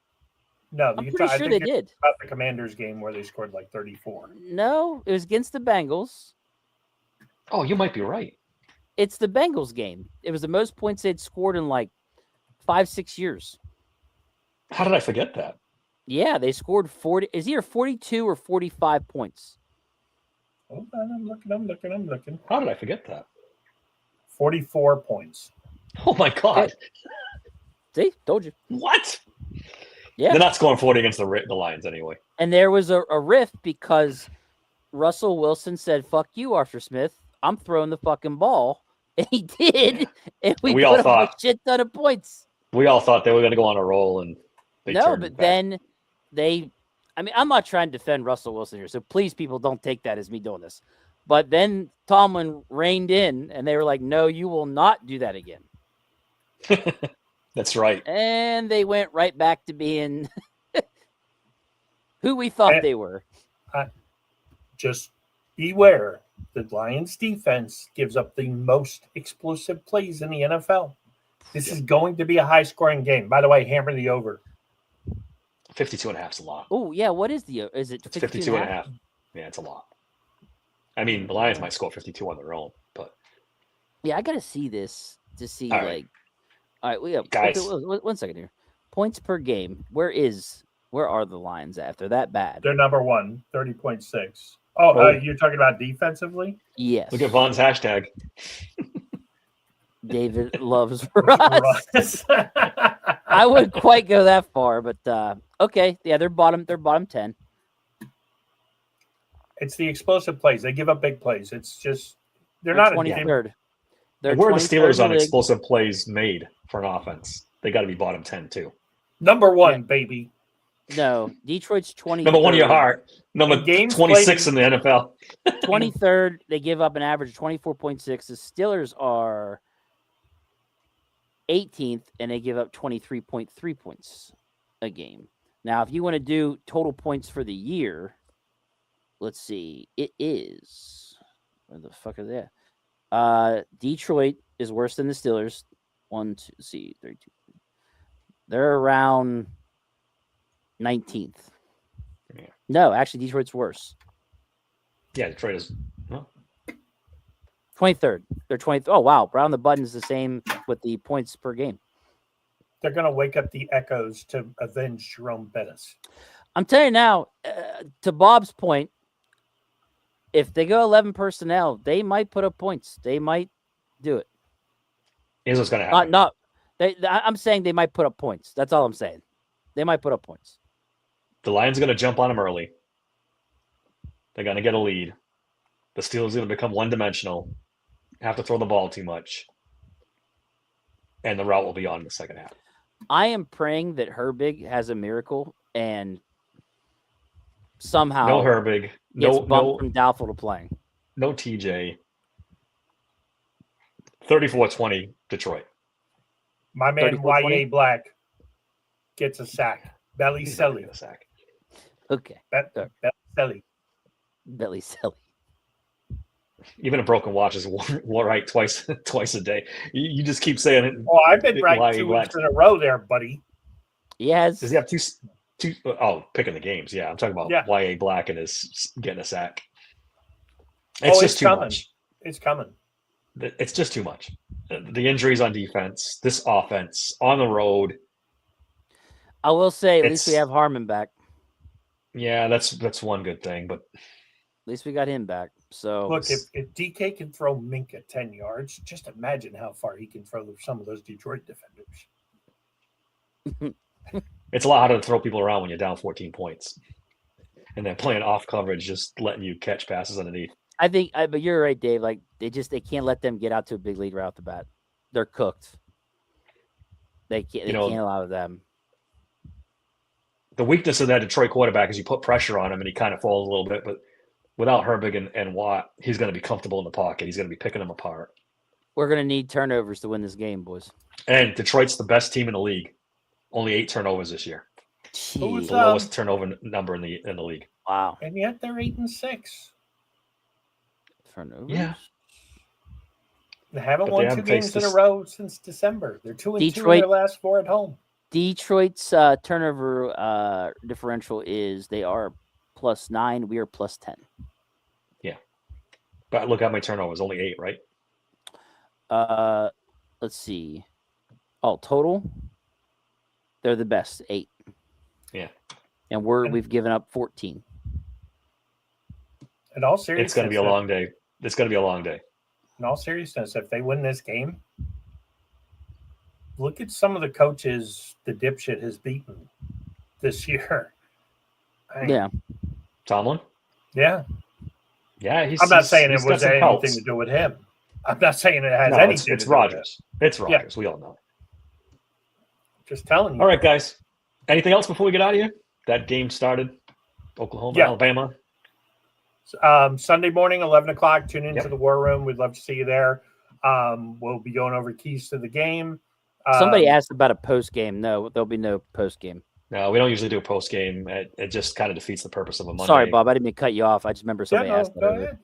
No, I'm you pretty I sure think they it's did. about the Commanders game where they scored like 34. No, it was against the Bengals. Oh, you might be right. It's the Bengals game. It was the most points they'd scored in like 5-6 years. How did I forget that? Yeah, they scored 40. Is either 42 or 45 points. Hold on, I'm looking. How did I forget that? 44 points. Oh my God! See, told you. What? Yeah, They're not scoring 40 against the Lions anyway. and there was a rift because Russell Wilson said, "Fuck you, Arthur Smith. I'm throwing the fucking ball," and he did. And we all put up a thought- shit ton of points. We all thought they were going to go on a roll, and they No, turned but back. then they. I mean, I'm not trying to defend Russell Wilson here, so please, people, don't take that as me doing this. But then Tomlin reined in, and they were like, "No, you will not do that again." That's right. And they went right back to being who we thought they were. Just beware. The Lions defense gives up the most explosive plays in the NFL. This is going to be a high-scoring game. By the way, hammer the over. 52 and a half is a lot. Oh, yeah. What is is it It's 52 and a half. Yeah, it's a lot. I mean, the Lions might score 52 on their own, but Yeah, I got to see this to see, All right. all right, we have Guys. one second here. Points per game. Where are the Lions at? They're that bad. They're number one, 30.6. Oh, Oh. you're talking about defensively? Yes. look at Vaughn's hashtag. David loves Russ. Russ. I wouldn't quite go that far, but okay. Yeah, they're bottom 10. It's the explosive plays. They give up big plays. It's just they're not a team. 23rd. They're Where are the 23rd Steelers in on the league. explosive plays made for an offense? They got to be bottom 10 too. Number one, baby. No, Detroit's 20. Number one of your heart. Number In games 26 played- in the NFL. 23rd. They give up an average of 24.6. The Steelers are 18th, and they give up 23.3 points a game. Now, if you want to do total points for the year, let's see. It is where the fuck are they? Detroit is worse than the Steelers. 1, 2, see, 32. They're around 19th. Yeah. No, actually, Detroit's worse. Yeah, Detroit is. Well, 23rd. They're 20th. Oh, wow. Brown the button is the same with the points per game. They're going to wake up the echoes to avenge Jerome Bettis. I'm telling you now, to Bob's point, if they go 11 personnel, they might put up points. They might do it. here's what's going to happen. I'm saying they might put up points. That's all I'm saying. They might put up points. The Lions are going to jump on them early. They're going to get a lead. The Steelers are going to become one-dimensional, have to throw the ball too much, and the route will be on in the second half. I am praying that Herbig has a miracle and somehow No Herbig, gets no bumped from doubtful to playing. no TJ. 34-20 Detroit. My man 34-20? Y.A. Black gets a sack. Belly He's not gonna Selly. get a sack. Okay. Belly Selly. Belly silly. Even a broken watch is right twice a day. You just keep saying it. Oh, I've been right Y.A. 2 Black. weeks in a row there, buddy. Yes. Does he have two? Oh, picking the games. Yeah, I'm talking about Yeah. Y.A. Black and his getting a sack. It's Oh, just it's too coming. much. It's coming. It's just too much. The injuries on defense, this offense on the road. I will say, at least we It's- have Harmon back. Yeah, that's one good thing. But At least we got him back. So Look, if DK can throw Minka 10 yards, just imagine how far he can throw some of those Detroit defenders. it's a lot harder to throw people around when you're down 14 points, and then playing off coverage, just letting you catch passes underneath. I think, but you're right, Dave. Like they can't let them get out to a big lead right off the bat. They're cooked. They can't. They can't allow them. The weakness of that Detroit quarterback is you put pressure on him and he kind of falls a little bit, but without Herbig and Watt, he's going to be comfortable in the pocket. He's going to be picking them apart. We're gonna need turnovers to win this game, boys. And Detroit's the best team in the league. Only 8 turnovers this year. Who's Jeez. The lowest turnover number in the league. Wow. And yet they're 8-6. Turnovers. Yeah. They haven't But won they 2 haven't games faced in a this- row since December. They're 2-2 in Detroit- their last 4 at home. Detroit's turnover differential is they are +9. We are +10. But look how many turnovers. Only 8, right? Let's see. Oh, total. They're the best, 8. Yeah. And we've given up 14. In all seriousness, It's going to be a long day. It's going to be a long day. In all seriousness, if they win this game, look at some of the coaches the dipshit has beaten this year. Yeah. Tomlin? Yeah. Yeah, I'm not saying it got was some anything pelts. to do with him. I'm not saying it has No, anything it's to do with Rodgers. It's Rodgers. We all know. Just telling you. All right, guys. Anything else before we get out of here? That game started. Oklahoma, Yeah. Alabama. Sunday morning, 11 o'clock. Tune into Yep. the War Room. We'd love to see you there. We'll be going over keys to the game. Somebody asked about a post game. No, there'll be no post game. No, we don't usually do a post game. It just kind of defeats the purpose of a Monday. Sorry, Bob. I didn't mean to cut you off. I just remember somebody asked that. Go earlier. ahead.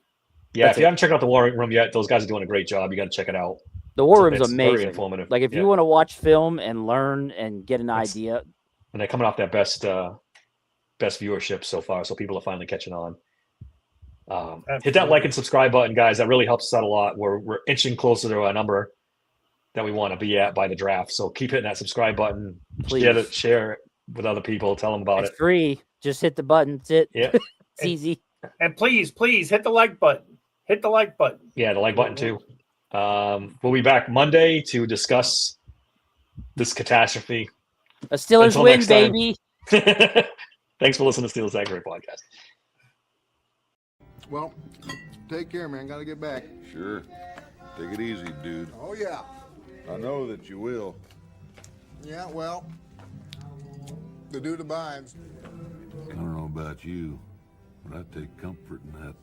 Yeah, That's if you haven't checked out the War Room yet, those guys are doing a great job. You got to check it out. The War It's Room's very amazing. informative. Like if Yeah. you want to watch film and learn and get an It's- idea, And they're coming off their best viewership so far, so people are finally catching on. Hit that like and subscribe button, guys. That really helps us out a lot. We're inching closer to a number that we want to be at by the draft. So keep hitting that subscribe button. please. Share it with other people. Tell them about It's it. free. Just hit the button. That's it. Yeah, It's easy. And please hit the like button. Hit the like button. yeah, the like button too. We'll be back Monday to discuss this catastrophe. A Steelers Until win, next time. baby. Thanks for listening to Steelers Accurate Podcast. Well, take care, man. Gotta get back. Sure. Take it easy, dude. Oh, yeah. I know that you will. Yeah, well, the dude abides. I don't know about you, but I take comfort in that.